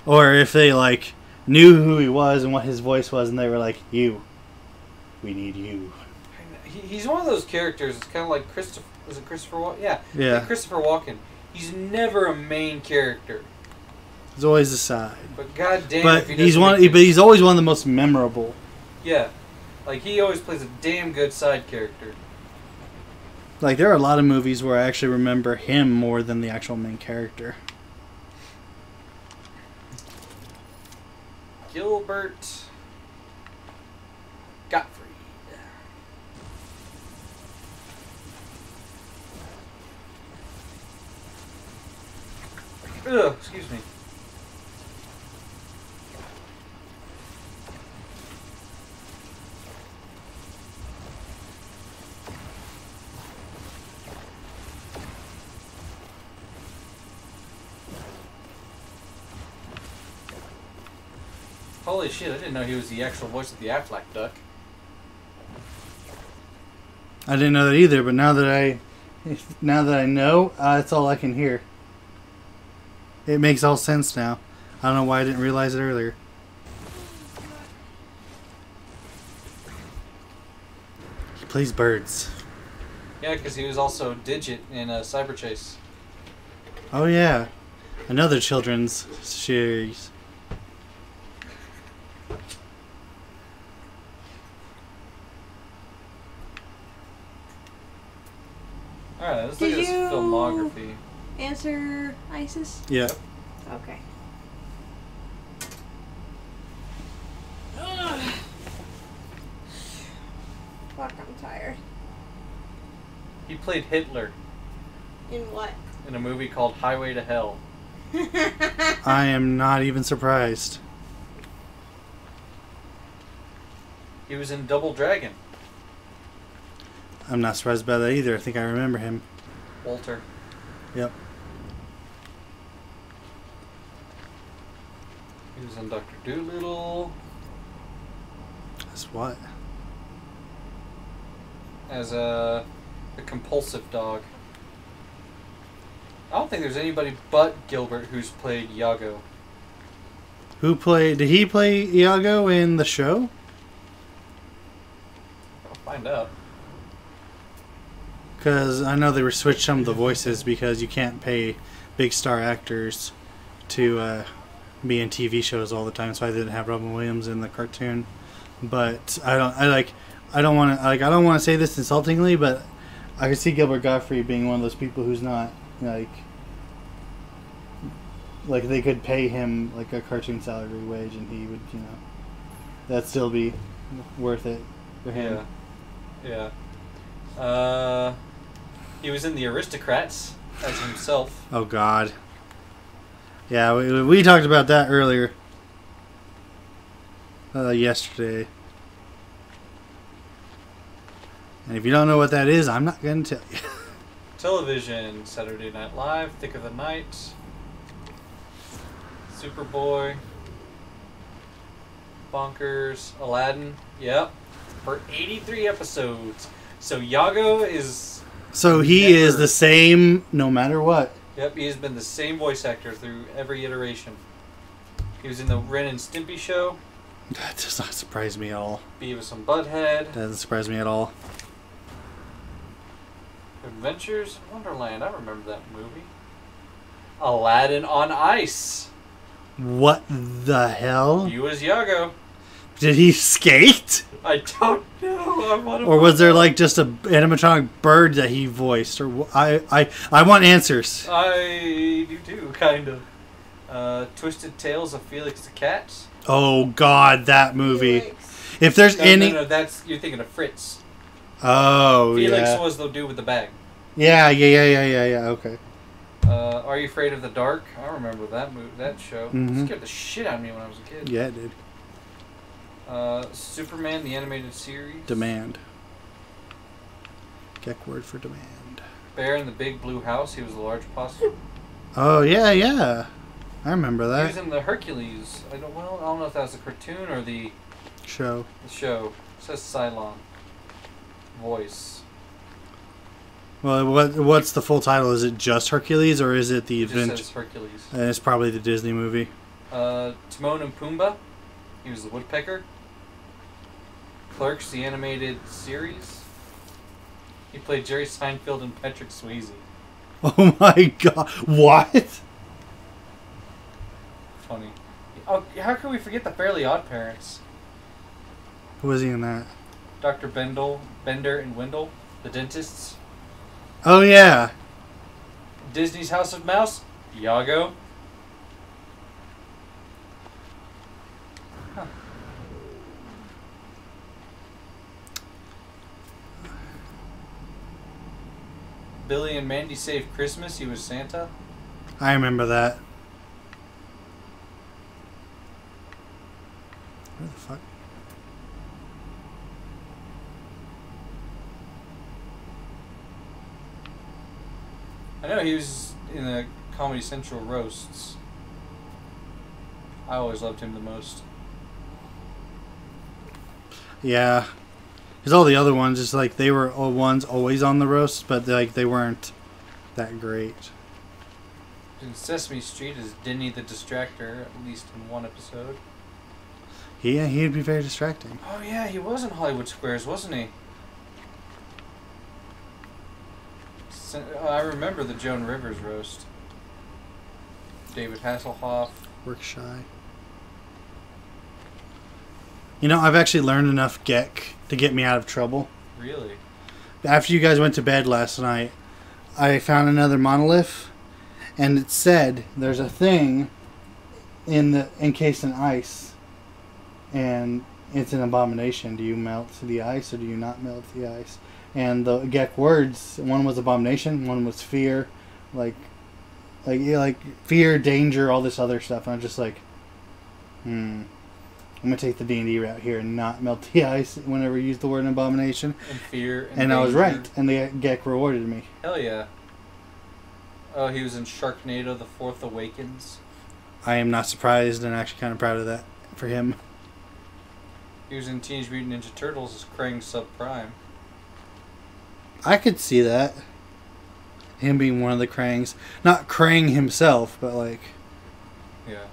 Or if they like knew who he was and what his voice was and they were like, "You." We need you. He's one of those characters. It's kind of like Christopher. Is it Christopher Walken? Yeah. Yeah. Like Christopher Walken. He's never a main character. He's always a side. But goddamn, But if he he's doesn't one. make But he's always one of the most memorable. Yeah. Like, he always plays a damn good side character. Like, there are a lot of movies where I actually remember him more than the actual main character. Gilbert Gottfried. Ugh, excuse me. Holy shit, I didn't know he was the actual voice of the Aflac duck. I didn't know that either, but now that I know, that's all I can hear. It makes all sense now. I don't know why I didn't realize it earlier. He plays birds. Yeah, because he was also Digit in Cyber Chase. Oh yeah, another children's series. Alright, let's look at his filmography. Answer ISIS? Yeah. Okay. Ugh. Fuck, I'm tired. He played Hitler In what? in a movie called Highway to Hell. I am not even surprised. He was in Double Dragon. I'm not surprised by that either. I think I remember him. Walter. Yep. He was in Dr. Dolittle That's what? as a compulsive dog. I don't think there's anybody but Gilbert who's played Iago. Did he play Iago in the show? I'll find out. Because I know they were switched some of the voices because you can't pay big star actors to be in TV shows all the time. That's why they didn't have Robin Williams in the cartoon. But I don't want to say this insultingly, but I could see Gilbert Gottfried being one of those people who's not like they could pay him like a cartoon salary wage, and he would, that'd still be worth it for him. Yeah. He was in The Aristocrats as himself. Oh God. Yeah, we talked about that earlier. Yesterday. And if you don't know what that is, I'm not going to tell you. Television, Saturday Night Live, Thick of the Night, Superboy, Bonkers, Aladdin. Yep. For 83 episodes. So Iago is... So he is the same no matter what. Yep, he has been the same voice actor through every iteration. He was in the Ren and Stimpy show. That does not surprise me at all. Beavis and Butthead. That doesn't surprise me at all. Adventures in Wonderland. I remember that movie. Aladdin on Ice. What the hell? He was Iago. Did he skate? I don't know. Or was there like just an animatronic bird that he voiced? Or I want answers. I do too, kind of. Twisted Tales of Felix the Cat. Oh God, that movie. Felix. If there's any, No, that's you're thinking of Fritz. oh Felix yeah, was the dude with the bag. yeah. Okay. Are You Afraid of the Dark? I remember that that show. Mhm. It scared the shit out of me when I was a kid. Yeah, it did. Superman, the animated series. Demand. Geck word for demand. Bear in the Big Blue House. He was the large possum. Oh yeah. I remember He that was in the Hercules. I don't know if that was the cartoon or the show. show. It says Cylon. Voice. Well, what's the full title? Is it just Hercules or is it the It just Adventure? says Hercules. And it's probably the Disney movie. Timon and Pumbaa. He was the woodpecker. Clerks, the animated series. He played Jerry Seinfeld and Patrick Swayze. Oh my god. What? Funny. Oh, how can we forget the Fairly Odd Parents? Who was he in that? Dr. Bender and Wendell, the dentists. Oh yeah. Disney's House of Mouse, Iago. Huh. Billy and Mandy Save Christmas, he was Santa. I remember that. Where the fuck? I know he was in the Comedy Central roasts. I always loved him the most. Yeah. Because all the other ones, just like they were all ones always on the roast, but like they weren't that great. In Sesame Street is Denny the Distractor, at least in one episode. Yeah, he'd be very distracting. Oh yeah, he was in Hollywood Squares, wasn't he? I remember the Joan Rivers roast. David Hasselhoff. Work shy. You know, I've actually learned enough Geck to get me out of trouble. Really? After you guys went to bed last night, I found another monolith, and it said there's a thing encased in ice, and it's an abomination. Do you melt the ice or do you not melt the ice? And the Geck words, one was abomination, one was fear, like fear, danger, all this other stuff. And I'm just like, I'm gonna take the D&D route here and not melt the ice whenever you use the word abomination. And fear. And I was right, and the Geck rewarded me. Hell yeah. Oh, he was in Sharknado: The Fourth Awakens. I am not surprised and actually kind of proud of that for him. He was in Teenage Mutant Ninja Turtles as Krang Subprime. I could see that. Him being one of the Krangs. Not Krang himself, but like... Yeah.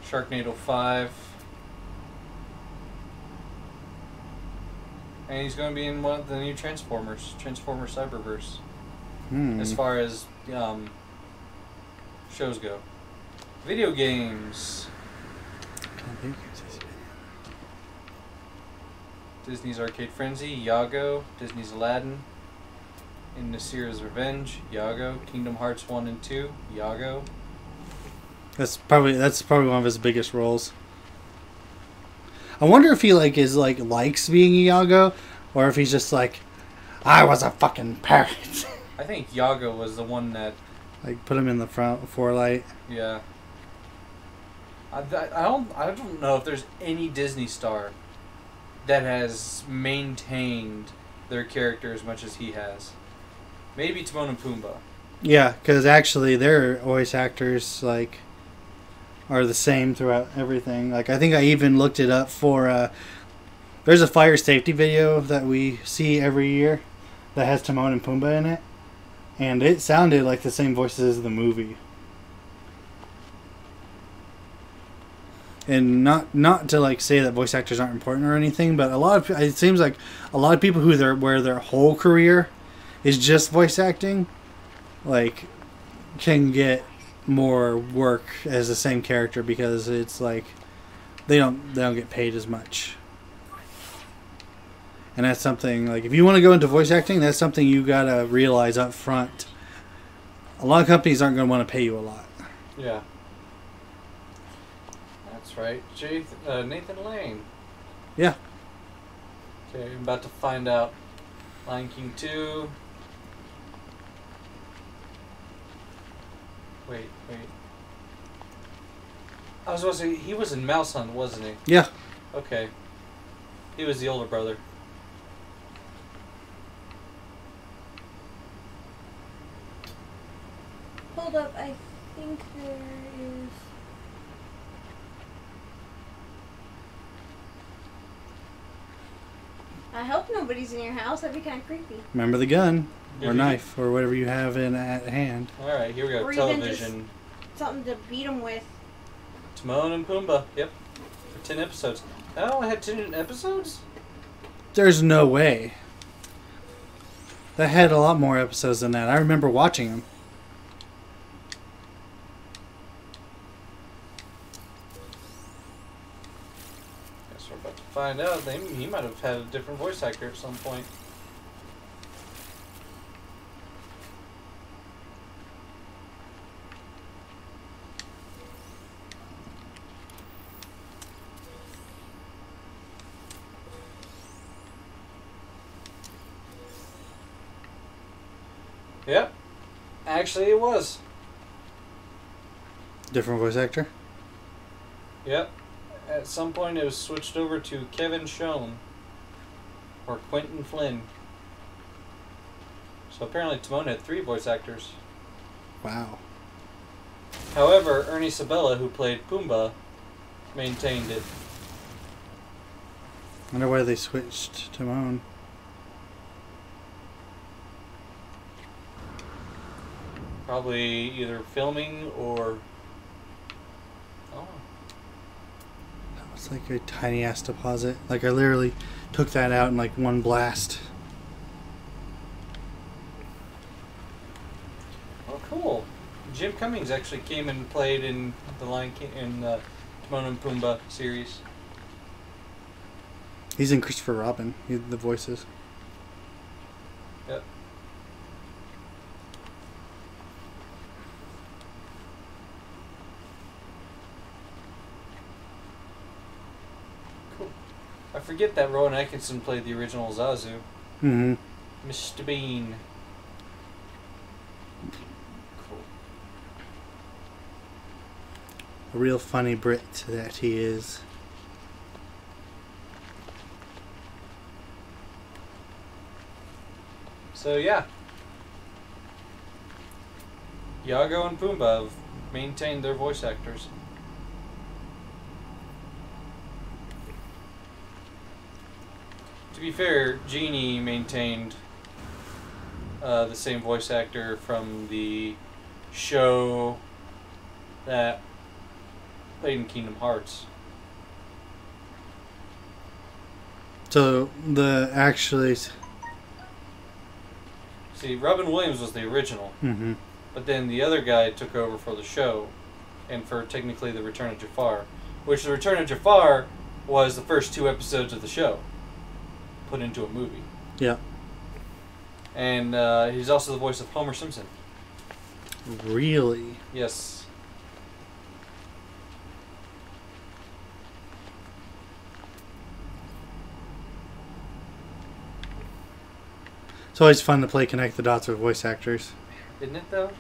Sharknado 5. And he's going to be in one of the new Transformers. Transformers Cyberverse. As far as shows go. Video games. Disney's Arcade Frenzy, Iago, Disney's Aladdin, in Nasir's Revenge, Iago, Kingdom Hearts 1 and 2, Iago. That's probably one of his biggest roles. I wonder if he likes being Iago, or if he's just like, I was a fucking parrot. I think Iago was the one that like put him in the front forelight. Yeah. I don't know if there's any Disney star that has maintained their character as much as he has. Maybe Timon and Pumbaa. Yeah, because actually their voice actors are the same throughout everything. Like I think I even looked it up for. There's a fire safety video that we see every year that has Timon and Pumbaa in it, and it sounded like the same voices as the movie. And not to say that voice actors aren't important or anything, but it seems like a lot of people where their whole career is just voice acting, can get more work as the same character because it's like they don't get paid as much. And that's something if you want to go into voice acting, that's something you gotta realize up front. A lot of companies aren't gonna want to pay you a lot. Yeah. That's right. Nathan Lane. Yeah. Okay, I'm about to find out. Lion King 2. Wait. I was going to say, he was in Mouse Hunt, wasn't he? Yeah. Okay. He was the older brother. Hold up, I think there is... I hope nobody's in your house. That'd be kind of creepy. Remember the gun or knife or whatever you have at hand. All right, here we go. Or Television. even just something to beat them with. Timon and Pumbaa. Yep. For 10 episodes. That only had 10 episodes? There's no way. That had a lot more episodes than that. I remember watching them. Guess we're about to find out. He might have had a different voice actor at some point. Yep. Actually, it was. Different voice actor? Yep. At some point, it was switched over to Kevin Schoen. Or Quentin Flynn. So apparently Timon had 3 voice actors. Wow. However, Ernie Sabella, who played Pumbaa, maintained it. I wonder why they switched Timon. Probably either filming or... Oh. That was like a tiny ass deposit. Like I literally took that out in like one blast. Oh, cool. Jim Cummings actually came and played in the Lion King, in the Timon and Pumbaa series. He's in Christopher Robin. The voices. Yep. Cool. I forget that Rowan Atkinson played the original Zazu. Mm-hmm. Mr. Bean. Cool. A real funny Brit that he is. So yeah, Iago and Pumbaa have maintained their voice actors. To be fair, Genie maintained the same voice actor from the show that played in Kingdom Hearts. So the actually. See, Robin Williams was the original, Mm-hmm. but then the other guy took over for the show, and for technically the Return of Jafar, which the Return of Jafar was the first 2 episodes of the show, put into a movie. Yeah. And he's also the voice of Homer Simpson. Really? Yes. It's always fun to play connect the dots with voice actors. Isn't it though?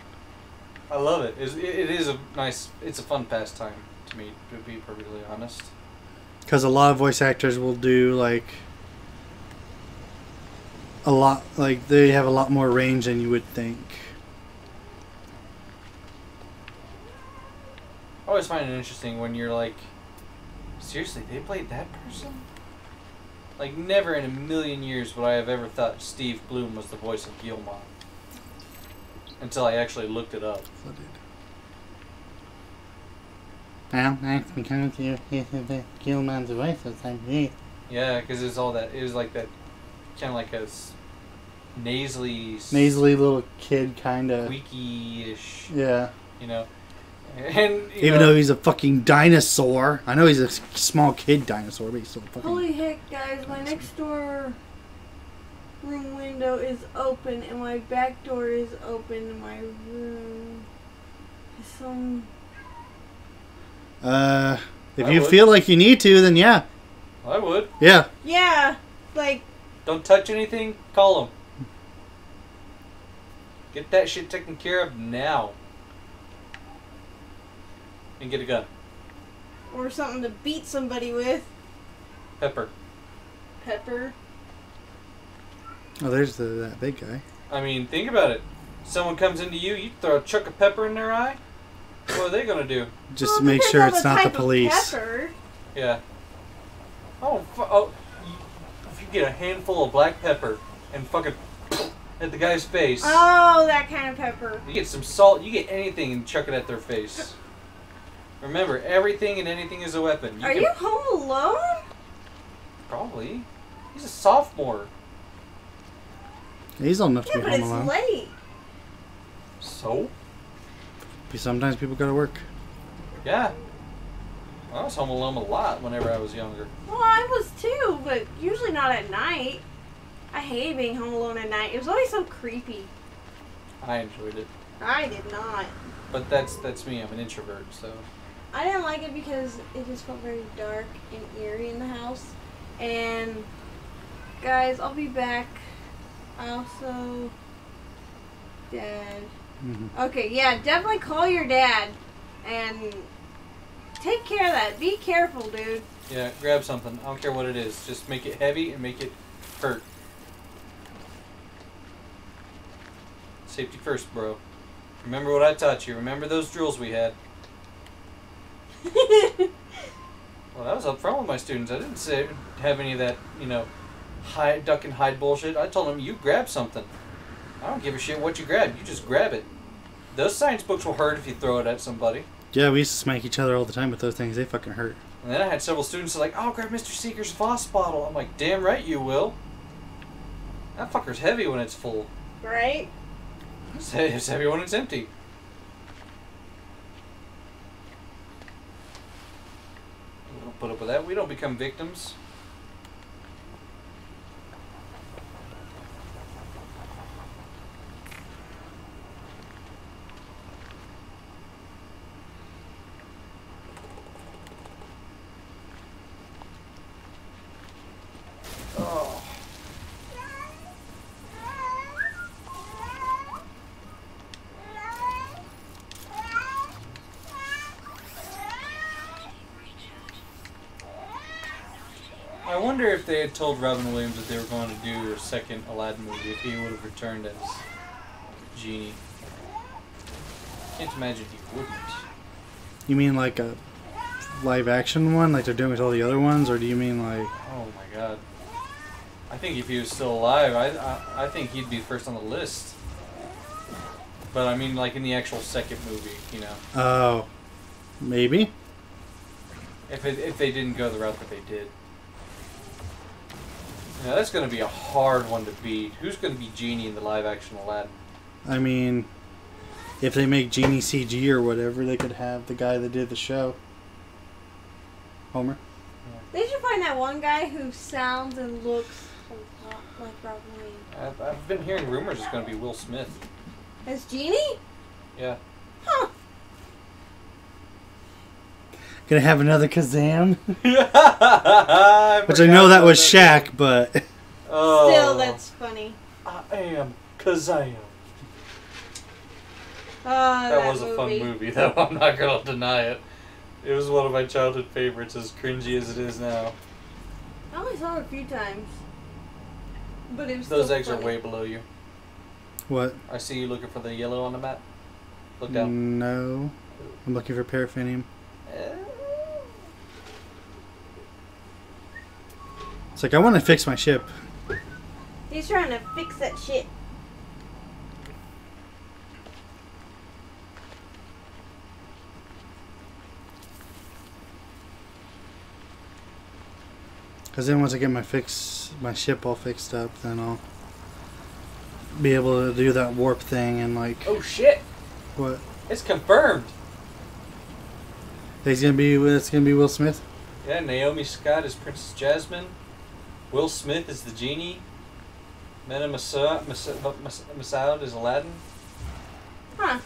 I love it. It is a nice, it's a fun pastime to me, to be perfectly honest. Because a lot of voice actors will do like a lot, like they have a lot more range than you would think. I always find it interesting when you're like, seriously, they played that person? Like, never in a million years would I have ever thought Steve Bloom was the voice of Gilmon. Until I actually looked it up. Well, that's because you the Gilman's voice is like this. Yeah, because it's all that, it was like that, kind of like a nasally Nasally little kid, kind of. squeaky-ish, Yeah. you know. And Even though he's a fucking dinosaur. I know he's a small kid dinosaur, but he's still fucking... Holy heck, guys, my next door room window is open and my back door is open in my room. Some... if I you would. feel like you need to, then yeah. I would. Yeah. Yeah, like... Don't touch anything, call him. Get that shit taken care of now. And get a gun. Or something to beat somebody with. Pepper. Pepper. Oh, there's that big guy. I mean, think about it. Someone comes into you, you throw a chuck of pepper in their eye? What are they gonna do? Just Well, to make depends sure on it's the not the type of police. Pepper. Yeah. Oh, if you get a handful of black pepper and fucking at the guy's face, Oh, that kind of pepper. you get some salt, you get anything and chuck it at their face. Remember, everything and anything is a weapon. Are you home alone? Probably. He's a sophomore. He's old enough to Yeah, be but home it's alone. late. So? Sometimes people go to work. Yeah. I was home alone a lot whenever I was younger. Well, I was too, but usually not at night. I hated being home alone at night. It was always so creepy. I enjoyed it. I did not. But that's me. I'm an introvert, so. I didn't like it because it just felt very dark and eerie in the house. And guys, I'll be back. Also, Dad. Mm-hmm. Okay, yeah, definitely call your dad and take care of that. Be careful, dude. Yeah, grab something. I don't care what it is. Just make it heavy and make it hurt. Safety first, bro. Remember what I taught you. Remember those drills we had. Well, I was up front with my students. I didn't have any of that, hide, duck and hide bullshit. I told them, you grab something. I don't give a shit what you grab. You just grab it. Those science books will hurt if you throw it at somebody. Yeah, we used to smack each other all the time with those things. They fucking hurt. And then I had several students who were like, oh, grab Mr. Seeker's Voss bottle. I'm like, damn right you will. That fucker's heavy when it's full. Right? It's heavy when it's empty. We don't put up with that. We don't become victims. Oh. I wonder if they had told Robin Williams that they were going to do a second Aladdin movie, if he would have returned as Genie. Can't imagine he wouldn't. You mean like a live action one, like they're doing with all the other ones, or do you mean like? Oh my god. I think if he was still alive, I think he'd be first on the list. But I mean, like in the actual second movie, Oh, maybe. If they didn't go the route that they did. Now that's going to be a hard one to beat. Who's going to be Genie in the live-action Aladdin? I mean, if they make Genie CG or whatever, they could have the guy that did the show. Homer. They should find that one guy who sounds and looks a lot like Robin Williams. I've been hearing rumors it's going to be Will Smith. As Genie? Yeah. Huh. Gonna have another Kazam? I Which I know that was Shaq, but... Oh, Still, that's funny. I am Kazam. Oh, That was a fun movie, though. I'm not going to deny it. It was one of my childhood favorites, as cringy as it is now. I only saw it a few times. But it was Those still eggs funny. are way below you. What? I see you looking for the yellow on the map. Look down. No. I'm looking for paraffinium. It's like, I want to fix my ship. He's trying to fix that shit. Because then once I get my ship all fixed up, then I'll be able to do that warp thing and like... Oh shit! What? It's confirmed! It's gonna be Will Smith? Yeah, Naomi Scott is Princess Jasmine. Will Smith is the Genie. Mena Massoud is Aladdin. Huh.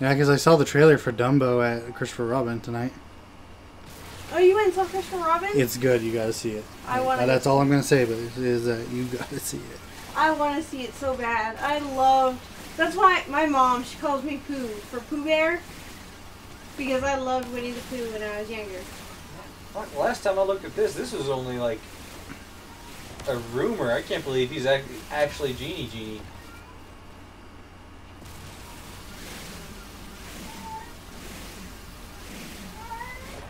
Yeah, because I saw the trailer for Dumbo at Christopher Robin tonight. Oh, you went and saw Christopher Robin? It's good. You gotta see it. I want to. That's all I'm gonna say, but is that you gotta see it. I want to see it so bad. That's why my mom, she calls me Pooh for Pooh Bear. Because I loved Winnie the Pooh when I was younger. Last time I looked at this was only like a rumor. I can't believe he's actually Genie.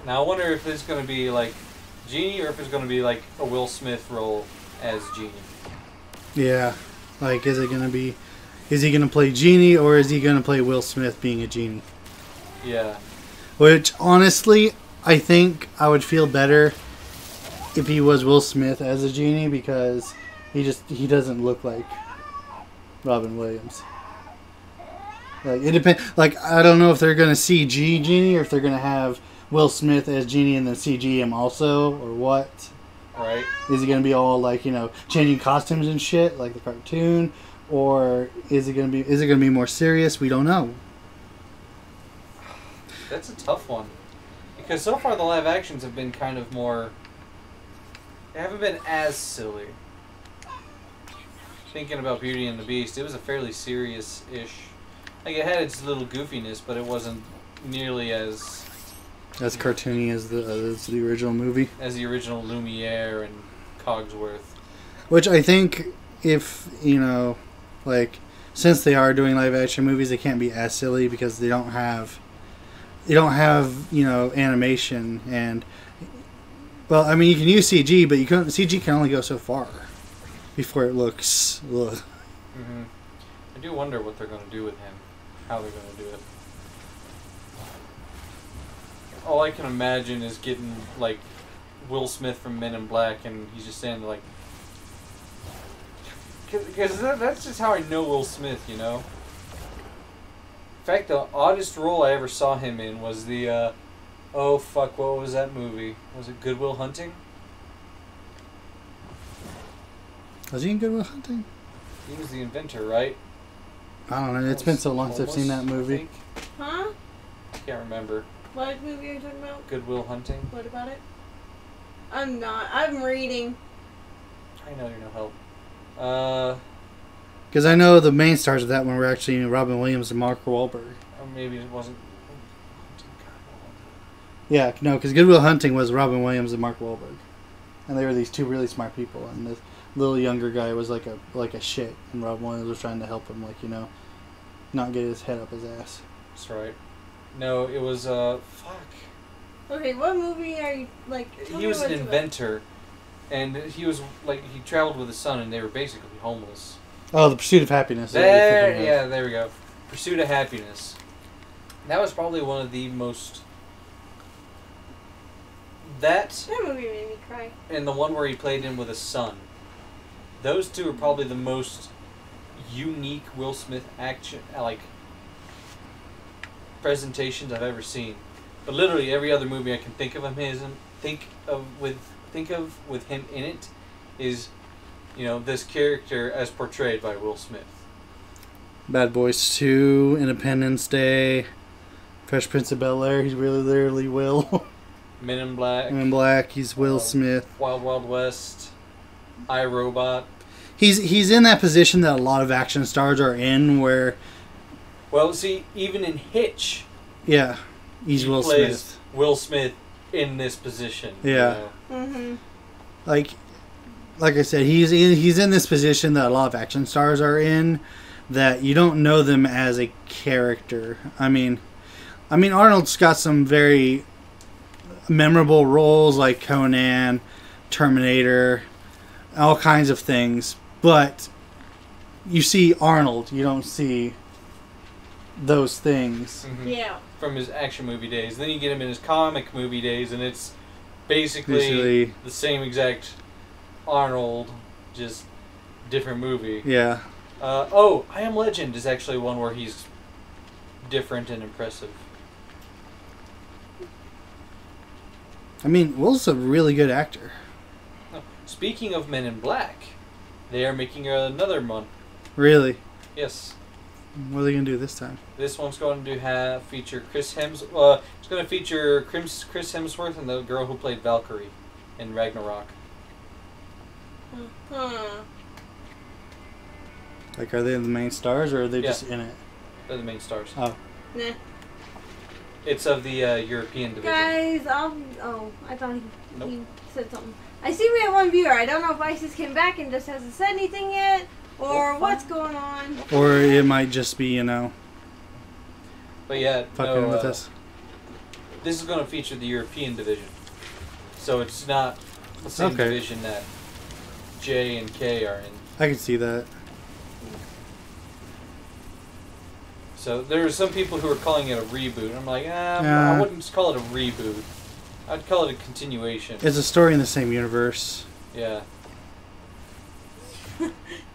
Now I wonder if it's going to be like Genie or if it's going to be like a Will Smith role as Genie. Yeah. Like, is he gonna play Genie, or is he gonna play Will Smith being a genie? Yeah. Which, honestly, I think I would feel better if he was Will Smith as a genie, because he doesn't look like Robin Williams. Like, it depends. Like, I don't know if they're gonna CG Genie, or if they're gonna have Will Smith as Genie and then CG him also, or what. Right. Is he gonna be all like, changing costumes and shit like the cartoon, or is it gonna be more serious? We don't know. That's a tough one, because so far the live actions have been kind of more. They haven't been as silly. Thinking about Beauty and the Beast, it was a fairly serious-ish. Like, it had its little goofiness, but it wasn't nearly as cartoony as the original movie. As the original Lumiere and Cogsworth. Which I think, if since they are doing live action movies, they can't be as silly because they don't have animation and. Well, I mean, you can use CG, but CG can only go so far before it looks. Ugh. Mm-hmm. I do wonder what they're going to do with him. How they're going to do it. All I can imagine is getting, like, Will Smith from Men in Black, and he's just standing like... Because that's just how I know Will Smith, In fact, the oddest role I ever saw him in was the, what was that movie? Was it Good Will Hunting? Was he in Good Will Hunting? He was the inventor, right? I don't know. It's been so long since I've seen that movie. Huh? I can't remember. What movie are you talking about? Good Will Hunting. What about it? I'm not. I'm reading. I know you're no help. Because I know the main stars of that one were actually Robin Williams and Mark Wahlberg. Or maybe it wasn't. Yeah, no, because Good Will Hunting was Robin Williams and Mark Wahlberg, and they were these two really smart people, and this little younger guy was like a shit, and Robin Williams was trying to help him, not get his head up his ass. That's right. No, it was fuck. Okay, what movie are you He was an inventor, and he was he traveled with his son, and they were basically homeless. Oh, The Pursuit of Happiness. There we go. Pursuit of Happiness. That was probably one of the most. That movie made me cry. And the one where he played in with his son. Those two are probably the most unique Will Smith action presentations I've ever seen. But literally every other movie I can think of with him in it is, this character as portrayed by Will Smith. Bad Boys 2, Independence Day, Fresh Prince of Bel-Air. He's really literally Will. Men in Black. Men in Black. He's Will Smith. Wild Wild West. iRobot. He's in that position that a lot of action stars are in, where. Well, see, even in Hitch. Yeah, he Will plays Smith. Will Smith in this position. Yeah. Mm-hmm. Like I said, he's in this position that a lot of action stars are in, that you don't know them as a character. I mean, Arnold's got some very memorable roles like Conan, Terminator, all kinds of things, but you see Arnold, you don't see those things. Mm-hmm. Yeah. From his action movie days. Then you get him in his comic movie days, and it's basically the same exact Arnold, just different movie. Yeah. I Am Legend is actually one where he's different and impressive. I mean, Will's a really good actor. Speaking of Men in Black, they are making another one. Really? Yes. What are they going to do this time? This one's going to feature Chris Hemsworth. It's going to feature Chris Hemsworth and the girl who played Valkyrie in Ragnarok. Like, are they the main stars, or are they just in it? They're the main stars. Oh. Nah. It's of the European division. Guys, I thought he said something. I see we have one viewer. I don't know if ISIS came back and just hasn't said anything yet, or what's going on. Or it might just be, But yeah, fucking with us. This is going to feature the European division. So it's not the same division that J and K are in. I can see that. So there are some people who are calling it a reboot. I'm like, I wouldn't call it a reboot. I'd call it a continuation. It's a story in the same universe. Yeah.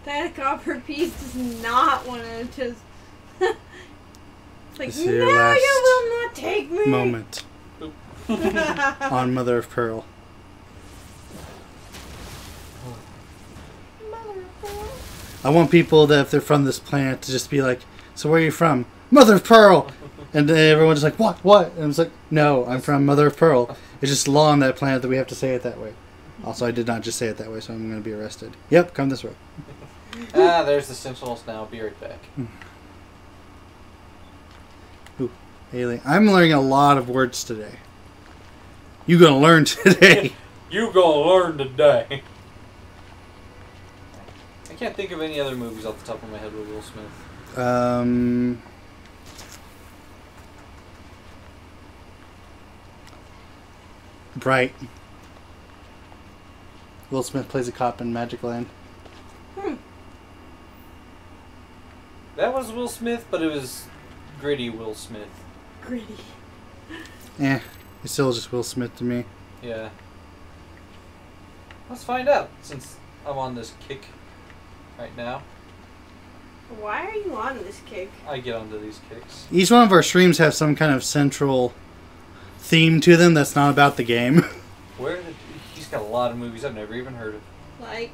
That copper piece does not want to just... like, This is no, your last you will not take me! moment on Mother of Pearl. Mother of Pearl. I want people that, if they're from this planet, to just be like, so where are you from? Mother of Pearl! And then everyone's just like, what? And it's like, no, I'm from Mother of Pearl. It's just law on that planet that we have to say it that way. Also, I did not just say it that way, so I'm going to be arrested. Yep, come this way. There's the Sentinels now. Be right back. Ooh, alien. I'm learning a lot of words today. You gonna learn today. You gonna learn today. I can't think of any other movies off the top of my head with Will Smith. Bright. Will Smith plays a cop in Magic Land. That was Will Smith, but it was gritty Will Smith. Gritty. It's still just Will Smith to me. Yeah. Let's find out, since I'm on this kick right now. Why are you on this kick? I get onto these kicks. Each one of our streams have some kind of central theme to them that's not about the game. He's got a lot of movies I've never even heard of. Like?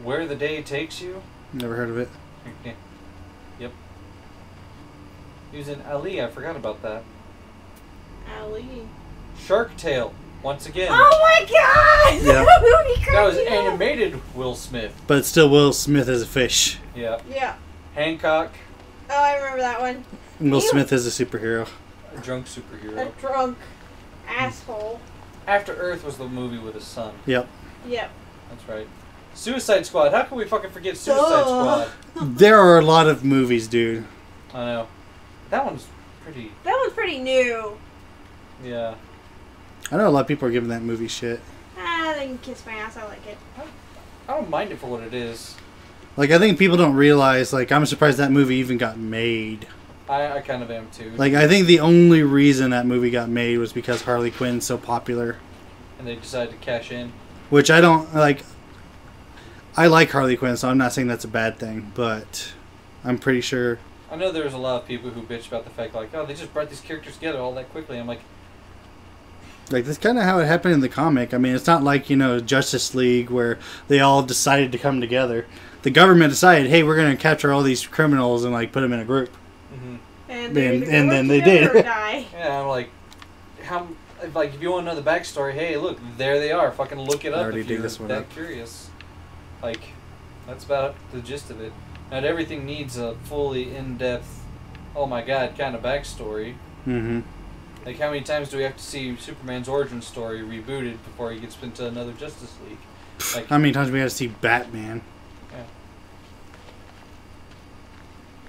Where the Day Takes You. Never heard of it. Yep. He was in Ali, I forgot about that. Ali. Shark Tale, once again. Oh my god! Yeah. That movie That was cracked me up. animated Will Smith. But it's still Will Smith as a fish. Yeah. Yeah. Hancock, Oh, I remember that one. Will Ew. Smith is a superhero. a drunk A superhero. drunk asshole. After Earth was the movie with his son. Yep. Yep. That's right. Suicide Squad. How can we fucking forget Suicide Duh. Squad? There are a lot of movies, dude. I know. That one's pretty... That one's pretty new. Yeah. I know a lot of people are giving that movie shit. They can kiss my ass. I like it. I don't mind it for what it is. Like, I think people don't realize, like, I'm surprised that movie even got made. I kind of am too. Like, I think the only reason that movie got made was because Harley Quinn's so popular. And they decided to cash in. Which I don't, like... I like Harley Quinn, so I'm not saying that's a bad thing, but I'm pretty sure... I know there's a lot of people who bitch about the fact, like, oh, they just brought these characters together all that quickly. I'm like... Like, that's kind of how it happened in the comic. I mean, it's not like, you know, Justice League where they all decided to come together. The government decided, hey, we're going to capture all these criminals and, like, put them in a group. Mm-hmm. And then they did. Or die. Yeah, I'm like... if you want to know the backstory, hey, look, there they are. Fucking look it I up already if dig you're this one that up. curious. Like, that's about the gist of it. Not everything needs a fully in-depth, oh my god, kind of backstory. Mm-hmm. Like, how many times do we have to see Superman's origin story rebooted before he gets into another Justice League? Like, How many times we got to see Batman?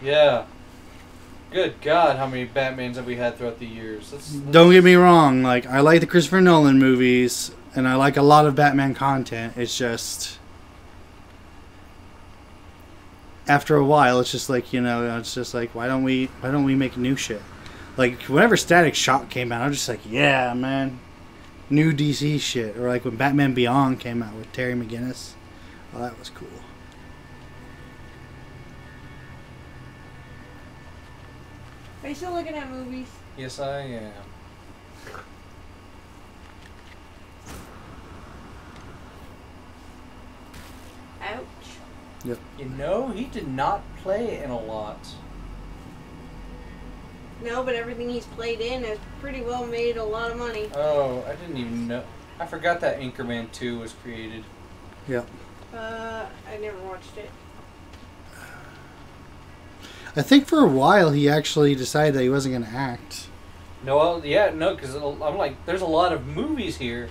yeah. Good God, how many Batmans have we had throughout the years? Don't get me wrong, like, I like the Christopher Nolan movies, and I like a lot of Batman content. It's just... After a while, it's just like, you know, it's just like, why don't we make new shit? Like, whenever Static Shock came out, I was just like, yeah, man. New DC shit. Or like when Batman Beyond came out with Terry McGinnis. Oh, that was cool. Are you still looking at movies? Yes, I am. Ouch. You know, he did not play in a lot. No, but everything he's played in has pretty well made a lot of money. Oh, I didn't even know. I forgot that Anchorman 2 was created. Yep. I never watched it. I think for a while he actually decided that he wasn't going to act. No, well, yeah, no, because I'm like, there's a lot of movies here,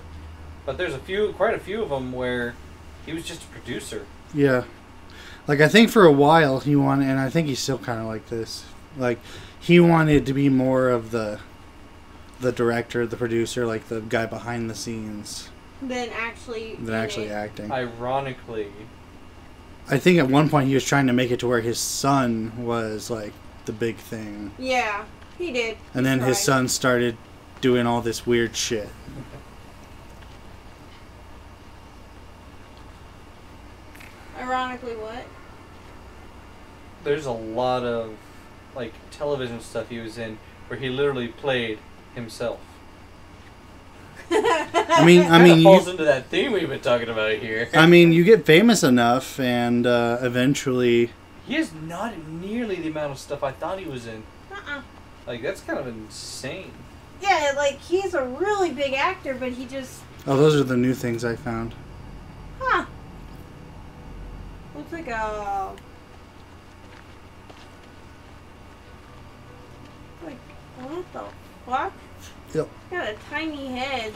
but there's quite a few of them where he was just a producer. Yeah. Like, I think for a while he wanted, and I think he's still kind of like this, like, he wanted to be more of the director, the producer, like the guy behind the scenes Than actually than actually acting. Ironically, I think at one point he was trying to make it to where his son was like the big thing. Yeah, he did. And then his son started doing all this weird shit. Ironically, what? There's a lot of like television stuff he was in where he literally played himself. I mean, It falls into that theme we've been talking about here. I mean, you get famous enough, and eventually. He has not nearly the amount of stuff I thought he was in. Like, that's kind of insane. Yeah, like, he's a really big actor, but he just... Oh, those are the new things I found. Huh. Looks like a... Like, what the fuck? Yep. He's got a tiny head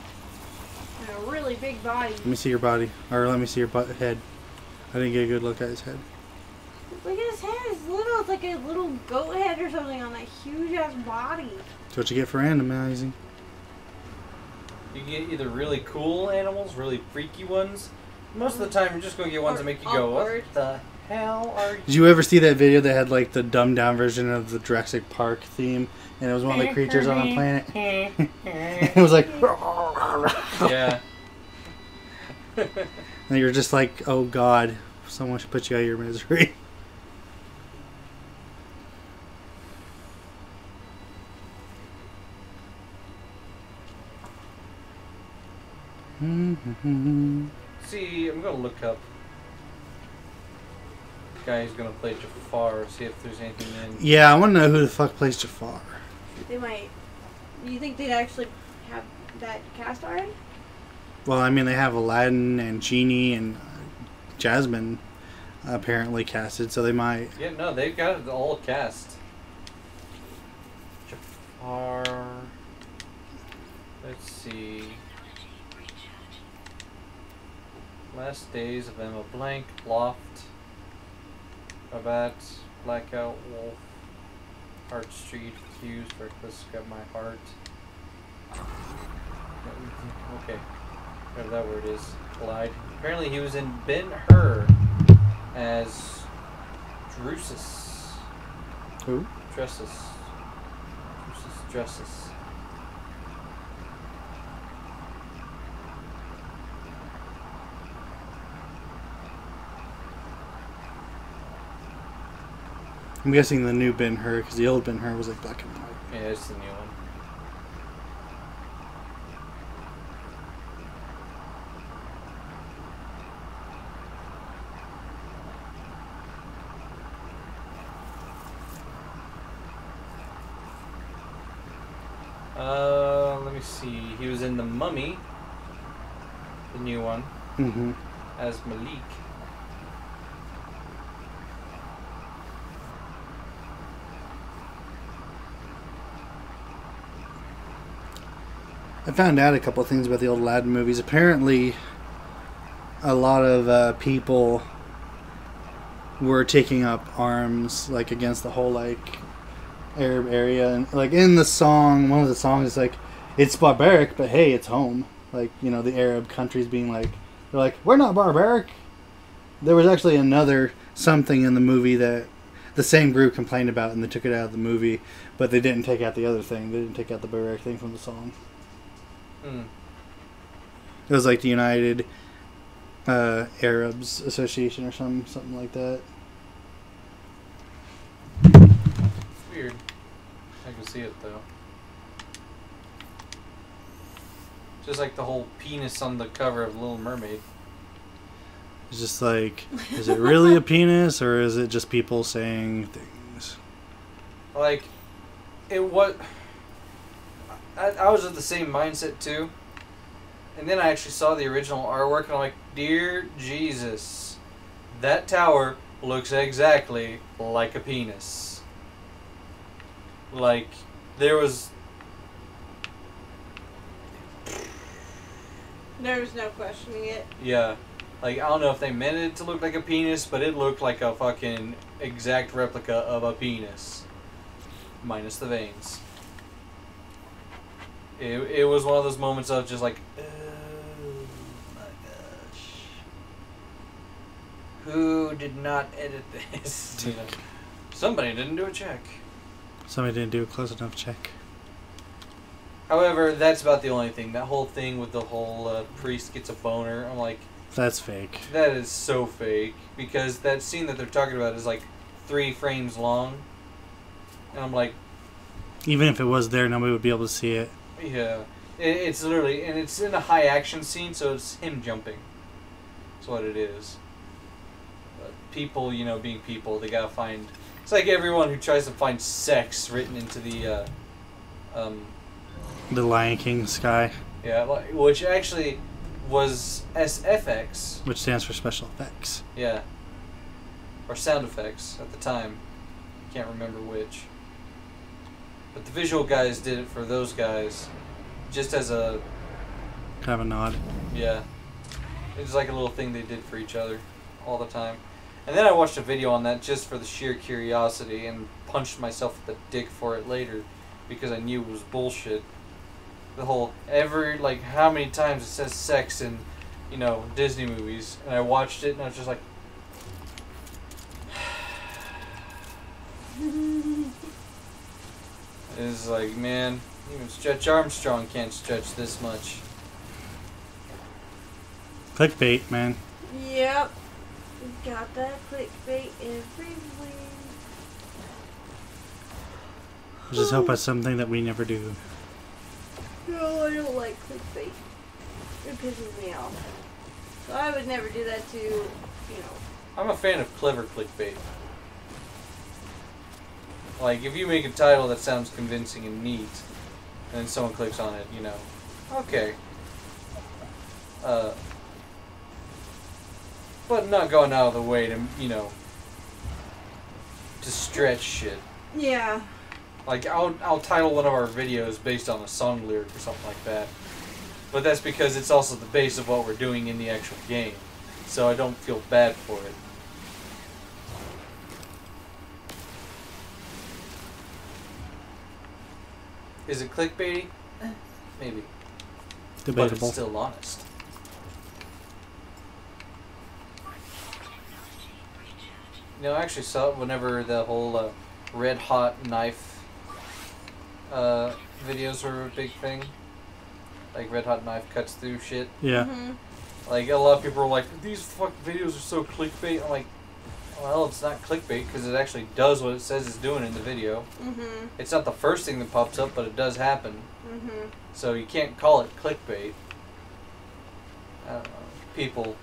and a really big body. Let me see your body. Or let me see your head. I didn't get a good look at his head. Look at his head. It's little. It's like a little goat head or something on that huge-ass body. That's what you get for randomizing. You get either really cool animals, really freaky ones. Most of the time, you're just going to get ones that make you go, what the hell are you? Did you ever see that video that had like the dumbed down version of the Jurassic Park theme? And it was one of the creatures on the planet. It was like... Yeah. And you're just like, oh God, someone should put you out of your misery. See, I'm going to look up the guy who's going to play Jafar, see if there's anything in... Yeah, I want to know who the fuck plays Jafar. They might... Do you think they'd actually have that cast already? Well, I mean, they have Aladdin and Genie and Jasmine apparently casted, so they might... Yeah, no, they've got it all cast. Jafar... Let's see... Last Days of Emma Blank, Loft, Babat, Blackout, Wolf, Heart Street, Fuse, Reckless, Got My Heart. Okay, whatever that word is. Collide. Apparently he was in Ben-Hur as Drusus. Who? Drusus. Drusus. I'm guessing the new Ben-Hur, because the old Ben-Hur was like black and white. Yeah, it's the new one. Let me see. He was in The Mummy, the new one, as Malik. I found out a couple of things about the old Aladdin movies. Apparently, a lot of people were taking up arms, like, against the whole, like, Arab area. And, like, in the song, one of the songs is, like, it's barbaric, but hey, it's home. Like, you know, the Arab countries being like, they're like, we're not barbaric. There was actually another something in the movie that the same group complained about, and they took it out of the movie, but they didn't take out the other thing. They didn't take out the barbaric thing from the song. It was like the United Arabs Association or something like that. It's weird. I can see it though. Just like the whole penis on the cover of Little Mermaid. It's just like, is it really a penis, or is it just people saying things? Like, it was... I was of the same mindset too. And then I actually saw the original artwork and I'm like, dear Jesus, that tower looks exactly like a penis. Like, there was... There was no questioning it. Yeah. Like, I don't know if they meant it to look like a penis, but it looked like a fucking exact replica of a penis. Minus the veins. It was one of those moments of just like, oh my gosh. Who did not edit this? You know, somebody didn't do a check. Somebody didn't do a close enough check. However, that's about the only thing. That whole thing with the whole priest gets a boner. I'm like, That's fake. that is so fake. Because that scene that they're talking about is like 3 frames long. And I'm like, Even if it was there, nobody would be able to see it. yeah. It's literally, and it's in a high action scene, so it's him jumping. That's what it is. But people, you know, being people, they gotta find. It's like everyone who tries to find sex written into the, The Lion King sky, yeah, which actually was SFX. which stands for special effects. Yeah. Or sound effects at the time. Can't remember which. But the visual guys did it for those guys. Just as a, Kind of a nod. yeah. It was like a little thing they did for each other all the time. And then I watched a video on that just for the sheer curiosity and punched myself in the dick for it later because I knew it was bullshit. The whole, like, how many times it says sex in, you know, Disney movies. And I watched it and I was just like, it's like, man, even Stretch Armstrong can't stretch this much. Clickbait, man. Yep. We got that clickbait everywhere. I just hope that's something that we never do. No, I don't like clickbait. It pisses me off. So I would never do that to, you know. I'm a fan of clever clickbait. Like, if you make a title that sounds convincing and neat, and then someone clicks on it, you know, okay. But not going out of the way to, you know, to stretch shit. Yeah. Like, I'll title one of our videos based on a song lyric or something like that. But that's because it's also the base of what we're doing in the actual game. So I don't feel bad for it. Is it clickbaity? Maybe. But Debatable. it's still honest. You know, I actually saw it whenever the whole red hot knife videos were a big thing. Like red hot knife cuts through shit. Yeah. Mm-hmm. Like a lot of people are like, these fucking videos are so clickbait. I'm like, well, it's not clickbait because it actually does what it says it's doing in the video. Mm-hmm. It's not the first thing that pops up, but it does happen. Mm-hmm. So you can't call it clickbait. I don't know. People.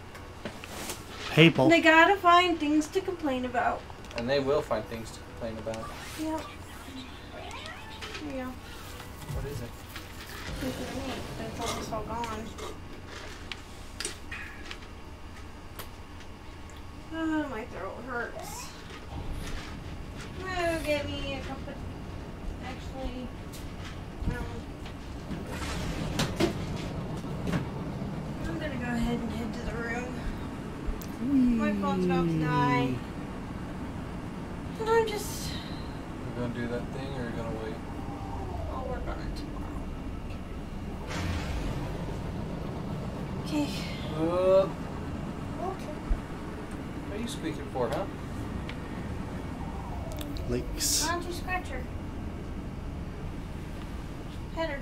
They gotta find things to complain about. And they will find things to complain about. Yep. Yeah. What is it? It's almost all gone. Oh, my throat hurts. Oh, get me a cup of... Actually, I'm gonna go ahead and head to the room. My phone's about to die. And I'm just... You're gonna do that thing or you're gonna wait? I'll work on it tomorrow. Okay. Okay. What are you squeaking for, huh? Leaks. Why don't you scratch her? Pet her.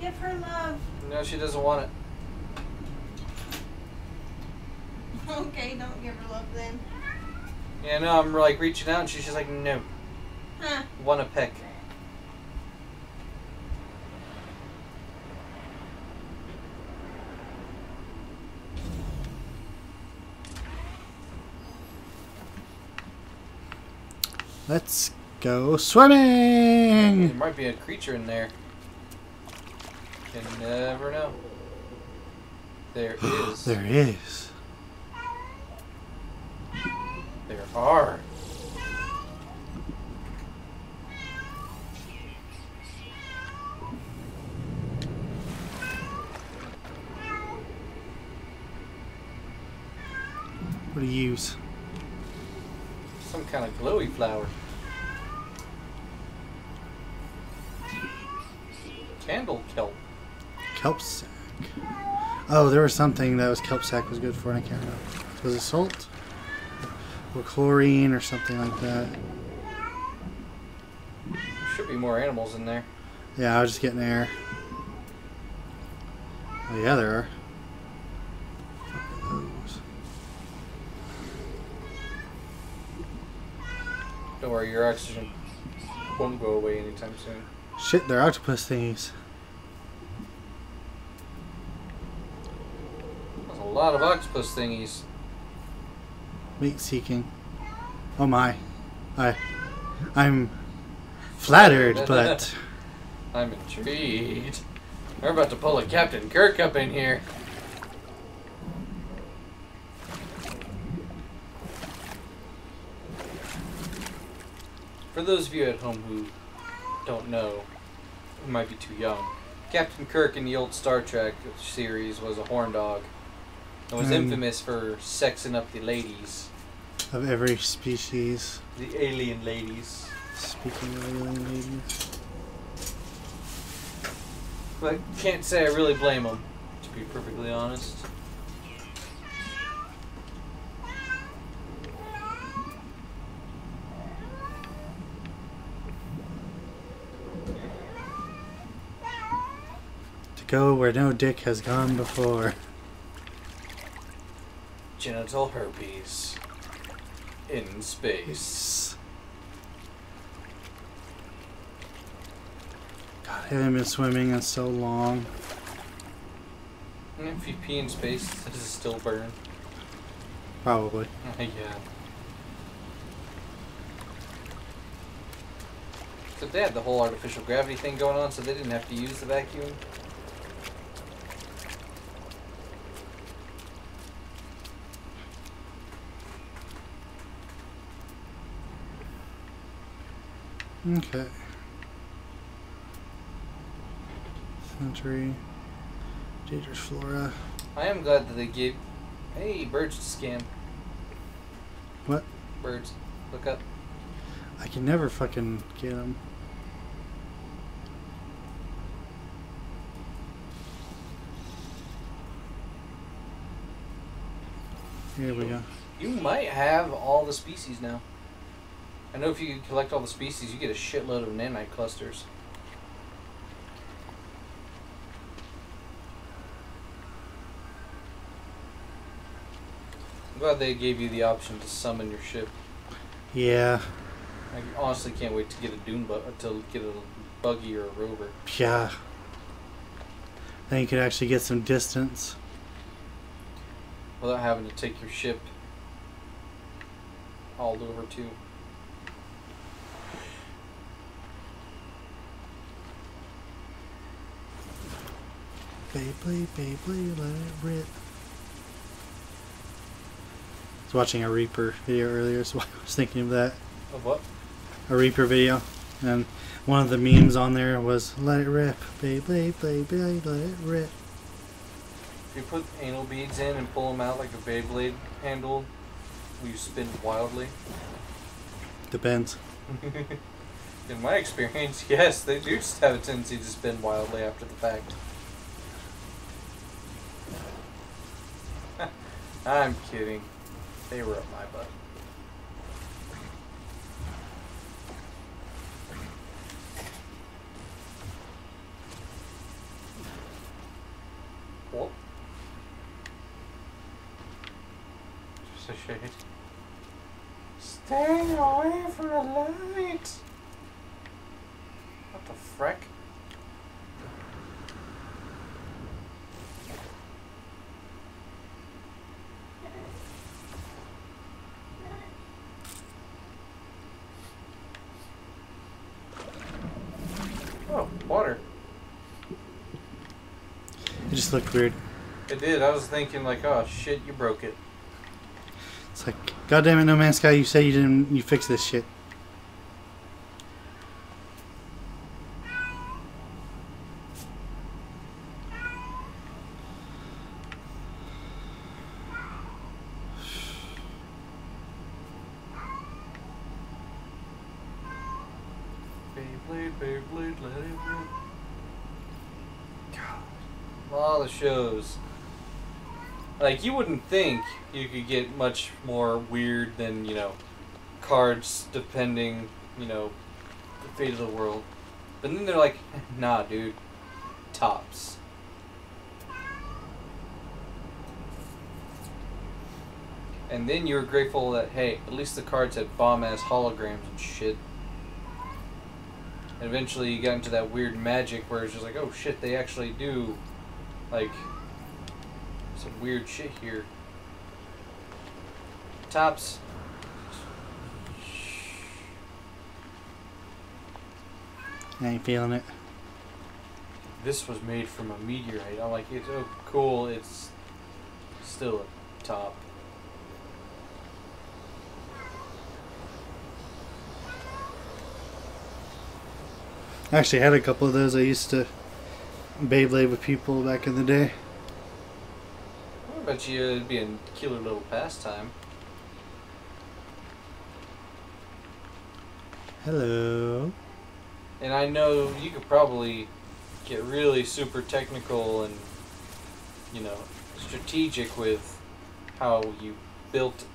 Give her love. No, she doesn't want it. Okay, don't give her love then. Yeah, no, I'm like reaching out and she's just like, no. Huh. Want a peck. Let's go swimming! There might be a creature in there. Can never know. There is. There is. There are. What do you use? Some kind of glowy flower. Candle kelp. Kelp sack. Oh, there was something that was kelp sack was good for, and I can't remember. Was it salt? Or chlorine or something like that. There should be more animals in there. Yeah, I was just getting air. Oh yeah, there are. Don't worry, your oxygen won't go away anytime soon. Shit, they're octopus thingies. There's a lot of octopus thingies. Meat seeking. Oh my. I'm flattered, but I'm intrigued. We're about to pull a Captain Kirk up in here. For those of you at home who don't know, who might be too young, Captain Kirk in the old Star Trek series was a horn dog and was infamous for sexing up the ladies. Of every species. The alien ladies. Speaking of alien ladies. But can't say I really blame him, to be perfectly honest. To go where no dick has gone before. Genital herpes. In space. God, I haven't been swimming in so long. And if you pee in space, does it still burn? Probably. Yeah. So they had the whole artificial gravity thing going on, so they didn't have to use the vacuum. Okay. Century. Dangerous flora. I am glad that they gave... Hey, birds to scan. What? Birds. Look up. I can never fucking get them. Here we go. You might have all the species now. I know if you collect all the species, you get a shitload of nanite clusters. I'm glad they gave you the option to summon your ship. Yeah. I honestly can't wait to get a to get a buggy or a rover. Yeah. Then you could actually get some distance. Without having to take your ship all over too. Beyblade, Beyblade, let it rip. I was watching a Reaper video earlier, so I was thinking of that. Of what? A Reaper video. And one of the memes on there was, let it rip. Beyblade, Beyblade, let it rip. If you put anal beads in and pull them out like a Beyblade handle, will you spin wildly? Depends. In my experience, yes, they do just have a tendency to spin wildly after the fact. I'm kidding. They were up my butt. What? Just a shade. Stay away from the light! What the frick? Oh, water. It just looked weird. It did. I was thinking like, oh shit, you broke it. It's like, God damn it, No Man's Sky, you said you fixed this shit. Beyblade, Beyblade, let it rip. God. All the shows. Like, you wouldn't think you could get much more weird than, you know, cards depending, you know, the fate of the world. But then they're like, nah, dude. Tops. And then you were grateful that, hey, at least the cards had bomb-ass holograms and shit. And eventually you got into that weird magic where it's just like, oh shit, they actually do, like, some weird shit here. Tops. I ain't feeling it. This was made from a meteorite. I'm like, it's so cool, it's still a top. I actually had a couple of those. I used to Beyblade with people back in the day. I bet you it'd be a killer little pastime. Hello. And I know you could probably get really super technical and, you know, strategic with how you built it.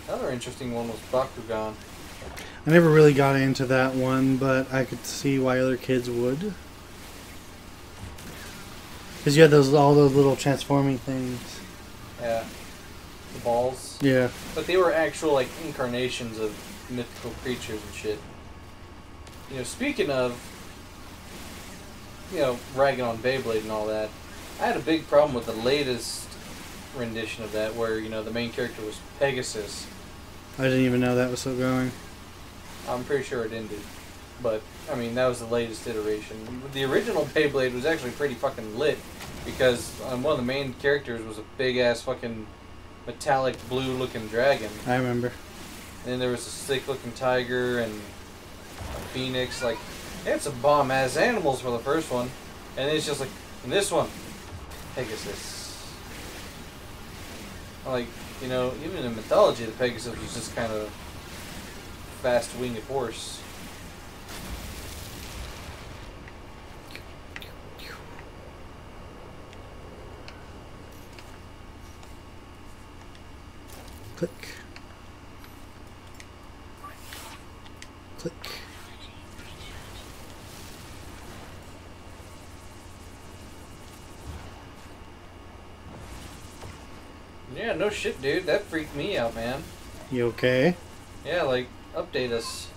Another interesting one was Bakugan. I never really got into that one, but I could see why other kids would. Because you had all those little transforming things. Yeah. The balls. Yeah. But they were actual, like, incarnations of mythical creatures and shit. You know, speaking of, you know, ragging on Beyblade and all that, I had a big problem with the latest rendition of that where, you know, the main character was Pegasus. I didn't even know that was still going. I'm pretty sure it ended. But, I mean, that was the latest iteration. The original Beyblade was actually pretty fucking lit because one of the main characters was a big-ass fucking metallic blue-looking dragon. I remember. And then there was a sick-looking tiger and a phoenix. Like, they had some bomb-ass animals for the first one. And it's just like, in this one, Pegasus. Like, you know, even in mythology, the Pegasus was just kind of fast-winged horse. Click. Click. Yeah, no shit, dude. That freaked me out, man. You okay? Yeah, like, update us.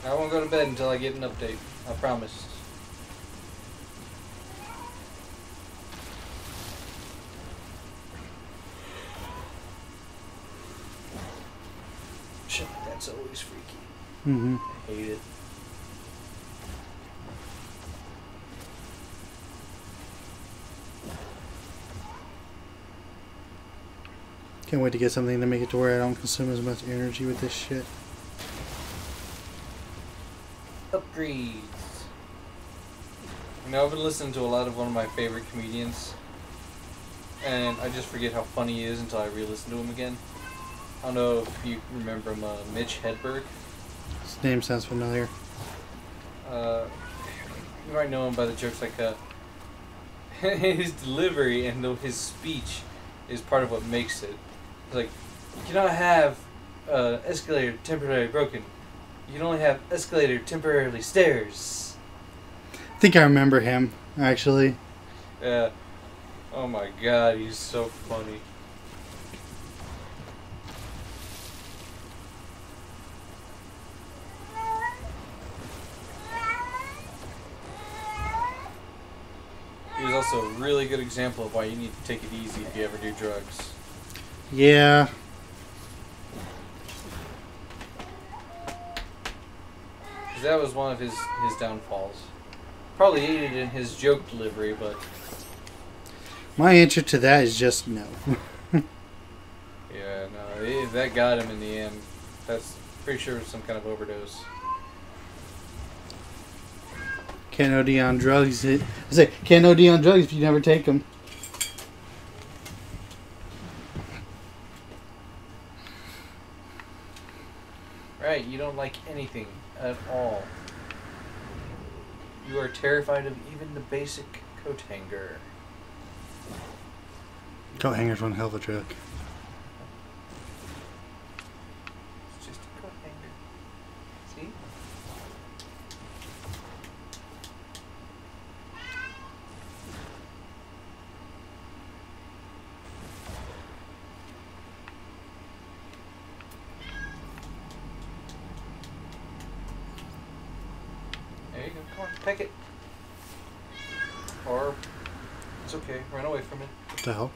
I won't go to bed until I get an update. I promise. Shit, that's always freaky. Mm-hmm. I hate it. Can't wait to get something to make it to where I don't consume as much energy with this shit. Upgrades. You know, I've been listening to a lot of one of my favorite comedians, and I just forget how funny he is until I re-listen to him again. I don't know if you remember him, Mitch Hedberg. His name sounds familiar. You might know him by the jokes like, his delivery and his speech is part of what makes it. It's like, you cannot have escalator temporarily broken. You can only have escalator temporarily stairs. I think I remember him, actually. Yeah. Oh my god, he's so funny. He was also a really good example of why you need to take it easy if you ever do drugs. Yeah. Because that was one of his downfalls. Probably aided in his joke delivery, but... My answer to that is just no. Yeah, no, that got him in the end. That's pretty sure it was some kind of overdose. Can't OD on drugs. I say, can't OD on drugs if you never take them. Right, you don't like anything at all. You are terrified of even the basic coat hanger. Coat hanger's one hell of a truck. It's just a coat hanger. See? There you go. Come on, peck it. Or it's okay. Run away from it. What the hell?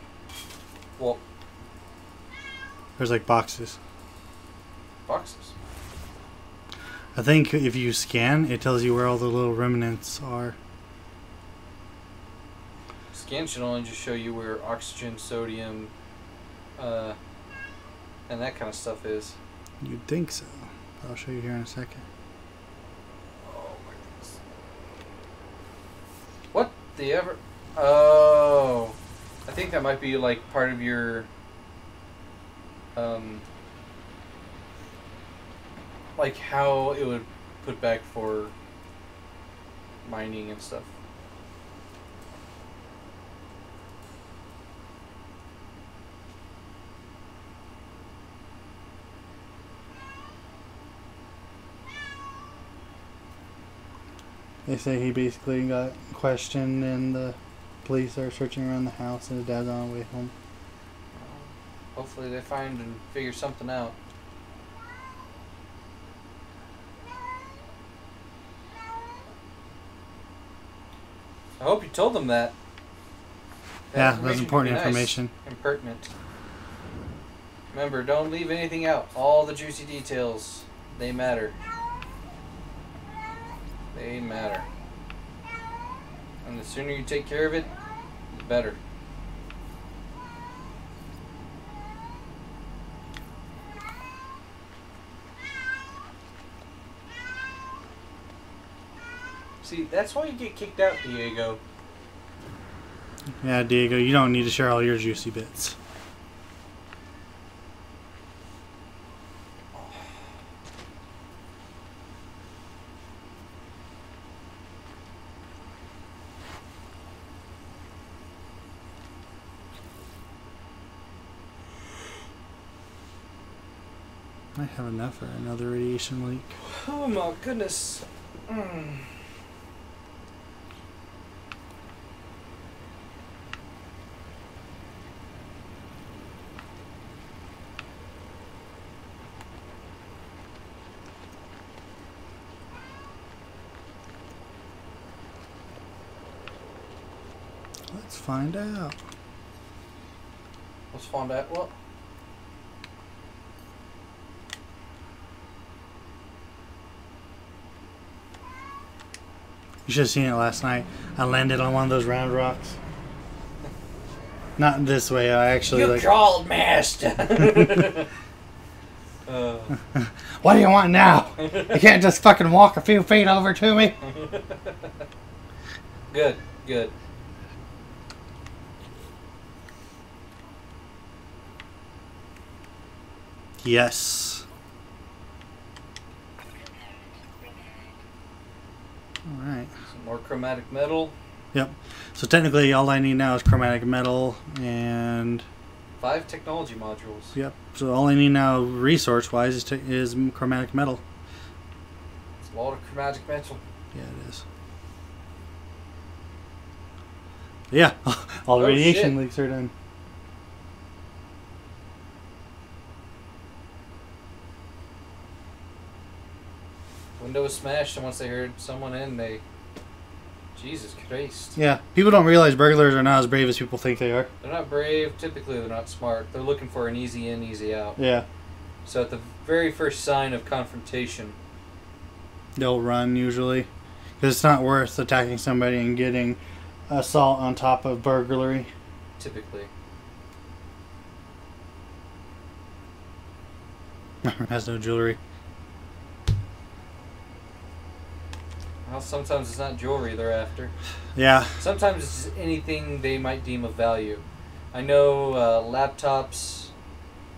Well, There's like boxes. boxes. I think if you scan, it tells you where all the little remnants are. Scan should only just show you where oxygen, sodium, and that kind of stuff is. You'd think so. I'll show you here in a second. Oh my goodness. What the ever? Oh, I think that might be like part of your, like how it would put back for mining and stuff. They say he basically got questioned and the police are searching around the house and his dad's on the way home. Hopefully they find and figure something out. I hope you told them that. Yeah, that's important would be information. Nice. Impertinent. Remember, don't leave anything out. All the juicy details, they matter. They matter. And the sooner you take care of it, the better. See, that's why you get kicked out, Diego. Yeah, Diego, you don't need to share all your juicy bits. I have enough for another radiation leak. Oh my goodness. Let's find out. Let's find out what? You should have seen it last night. I landed on one of those round rocks. Not this way. I actually You like. crawled, master. What do you want now? You can't just fucking walk a few feet over to me. Good, good. Yes. All right. Some more chromatic metal. Yep. So technically, all I need now is chromatic metal and. 5 technology modules. Yep. So all I need now, resource-wise, is chromatic metal. It's a lot of chromatic metal. Yeah, it is. Yeah. All the Oh, radiation shit. leaks are done. Window was smashed, and once they heard someone in, they... Jesus Christ. Yeah. People don't realize burglars are not as brave as people think they are. They're not brave. Typically, they're not smart. They're looking for an easy in, easy out. Yeah. So at the very first sign of confrontation... They'll run, usually. Because it's not worth attacking somebody and getting assault on top of burglary. Typically. Has no jewelry. Well, sometimes it's not jewelry they're after. Yeah. Sometimes it's just anything they might deem of value. I know laptops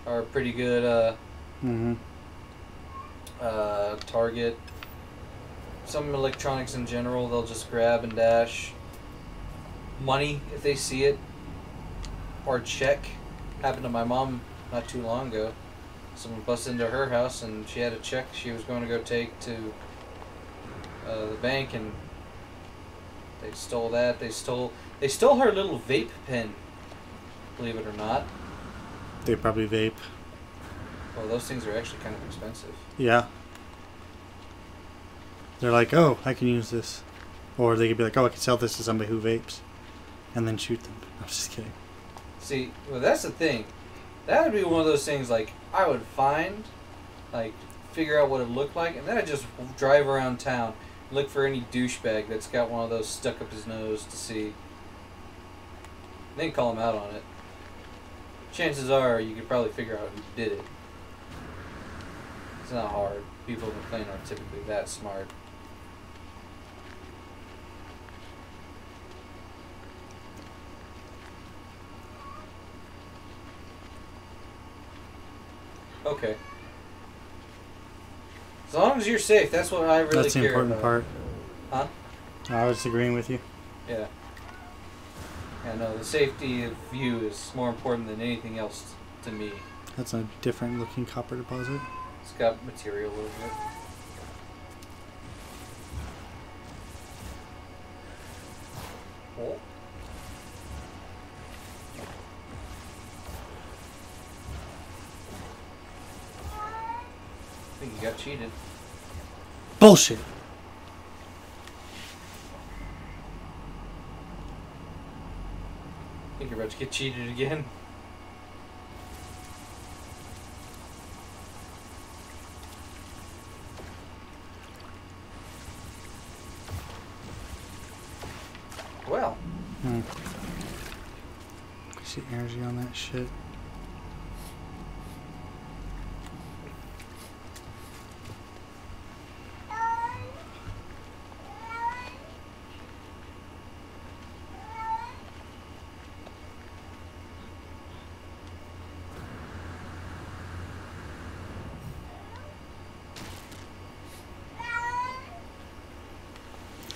are pretty good. Mm-hmm. Target. Some electronics in general, they'll just grab and dash. Money, if they see it. Or check. Happened to my mom not too long ago. Someone busted into her house and she had a check she was going to go take to the bank, and they stole that. They stole her little vape pen. Believe it or not. They probably vape. Well, those things are actually kind of expensive. Yeah. They're like, oh, I can use this. Or they could be like, oh, I can sell this to somebody who vapes. And then shoot them. I'm just kidding. See, well, that's the thing. That would be one of those things, like, I would find, like, figure out what it looked like, and then I'd just drive around town, look for any douchebag that's got one of those stuck up his nose to see. Then call him out on it. Chances are you could probably figure out who did it. It's not hard. People in McLean aren't typically that smart. Okay. As long as you're safe, that's what I really care about. That's the important part. Huh? I was agreeing with you. Yeah. Yeah, no, the safety of you is more important than anything else to me. That's a different looking copper deposit. It's got material over it. Oh. I think you got cheated. Bullshit. Think you're about to get cheated again? Well. See energy on that shit.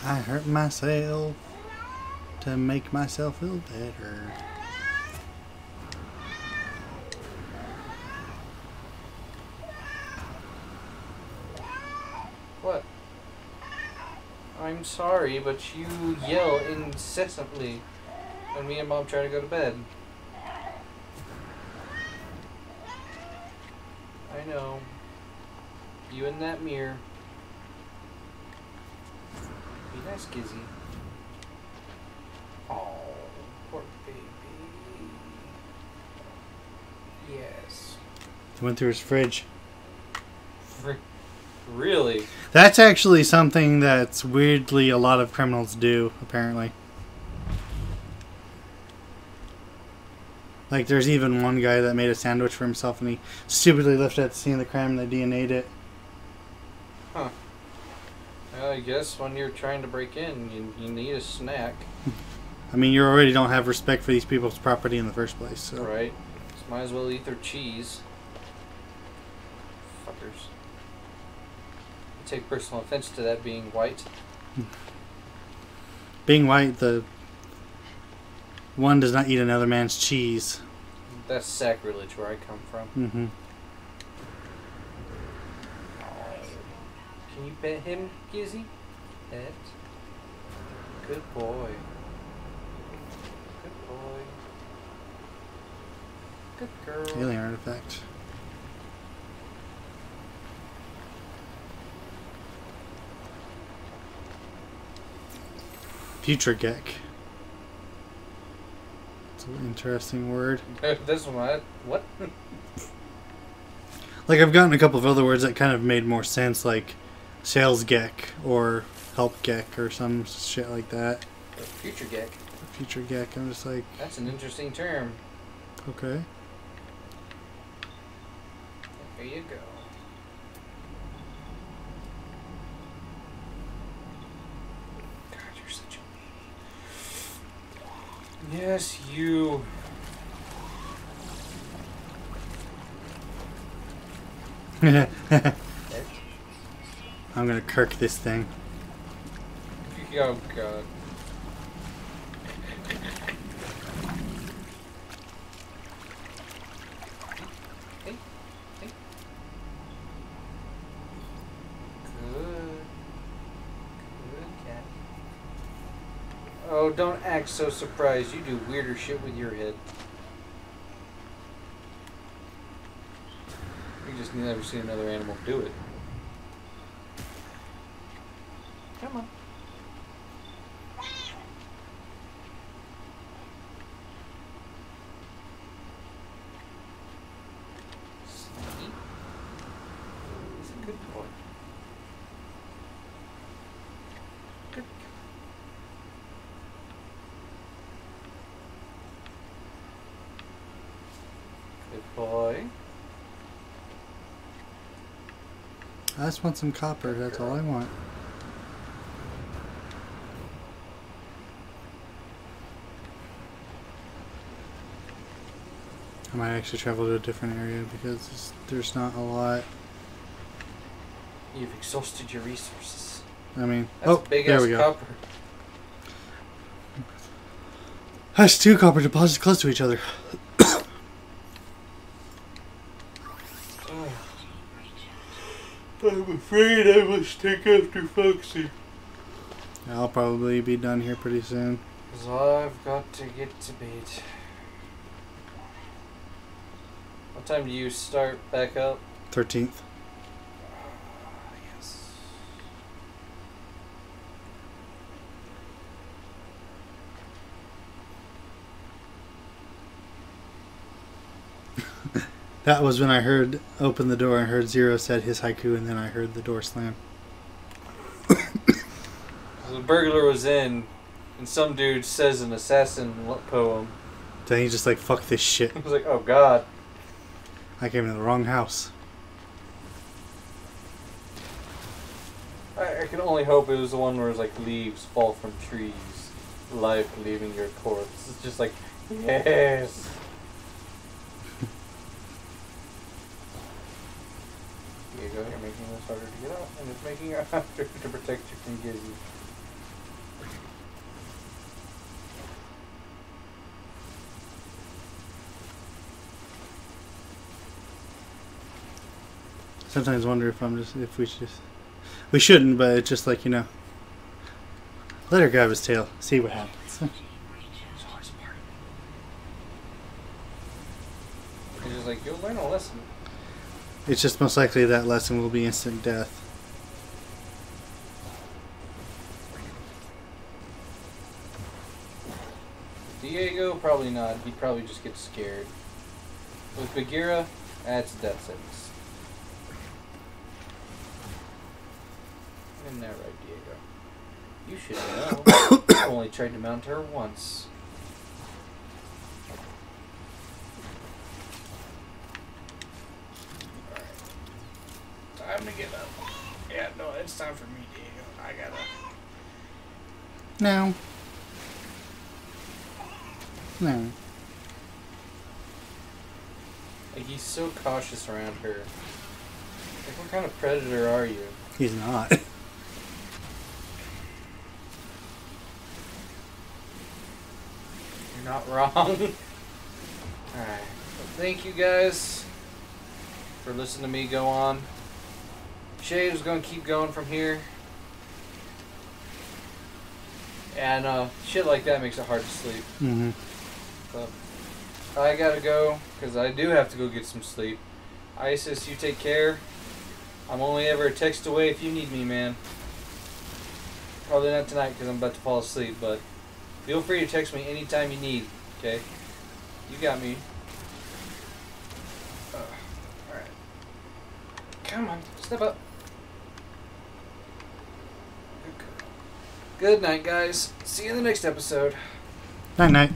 I hurt myself to make myself feel better. What? I'm sorry, but you yell incessantly when me and Mom try to go to bed. I know. You in that mirror. Be nice, Gizzy. Oh, poor baby. Yes. He went through his fridge. Really? That's actually something that's weirdly a lot of criminals do, apparently. Like, there's even one guy that made a sandwich for himself and he stupidly left it at the scene of the crime and they DNA'd it. Huh. Well, I guess when you're trying to break in, you need a snack. I mean, you already don't have respect for these people's property in the first place, so. Right. Just might as well eat their cheese. Fuckers. I take personal offense to that being white. Being white, the one does not eat another man's cheese. That's sacrilege where I come from. Mm-hmm. Can you pet him, Gizzy? Pet. Good boy. Good boy. Good girl. Alien artifact. Future Gek. It's an interesting word. This one, what? Like, I've gotten a couple of other words that kind of made more sense, like sales Gek or help Gek or some shit like that. Future Gek. Future Gek. I'm just like, That's an interesting term. okay. There you go. Yes, you. I'm gonna kirk this thing. Oh, God. Hey. Hey. Good. Good cat. Oh, don't act so surprised. You do weirder shit with your head. You just never seen another animal do it. Come on. Sneaky. He's a good boy. Good. Good boy. I just want some copper, that's all I want. I might actually travel to a different area because there's not a lot. You've exhausted your resources. I mean, That's a big there ass we go. copper. That's 2 copper deposits close to each other. I'm afraid I must take after Foxy. I'll probably be done here pretty soon. Because I've got to get to bed. What time do you start back up? 13th. Yes. That was when I heard open the door and heard Zero said his haiku, and then I heard the door slam. The burglar was in, and some dude says an assassin poem. Then he's just like, fuck this shit. I was like, oh God. I came into the wrong house. I can only hope it was the one where it's like leaves fall from trees, life leaving your corpse. It's just like, yes. Diego, you're making this harder to get out, and it's making it harder to protect you from Gizzy. Sometimes wonder if we shouldn't, but it's just like, you know, let her grab his tail, see what happens. It's just like, you'll learn a lesson. It's just most likely that lesson will be instant death. Diego, probably not. He'd probably just get scared. With Bagheera, that's death sentence. Isn't that right, Diego? You should know. I've only tried to mount her once. Alright. Time to get up. Yeah, no, it's time for me, Diego. I gotta... No. No. Like, he's so cautious around her. Like, what kind of predator are you? He's not. You're not wrong. Alright. Well, thank you guys for listening to me go on. Shay's going to keep going from here. And shit like that makes it hard to sleep. Mm-hmm. But I gotta go, because I do have to go get some sleep. Isis, you take care. I'm only ever a text away if you need me, man. Probably not tonight, because I'm about to fall asleep, but feel free to text me anytime you need, okay? You got me. Alright. Come on, step up. Good night, guys. See you in the next episode. Night night.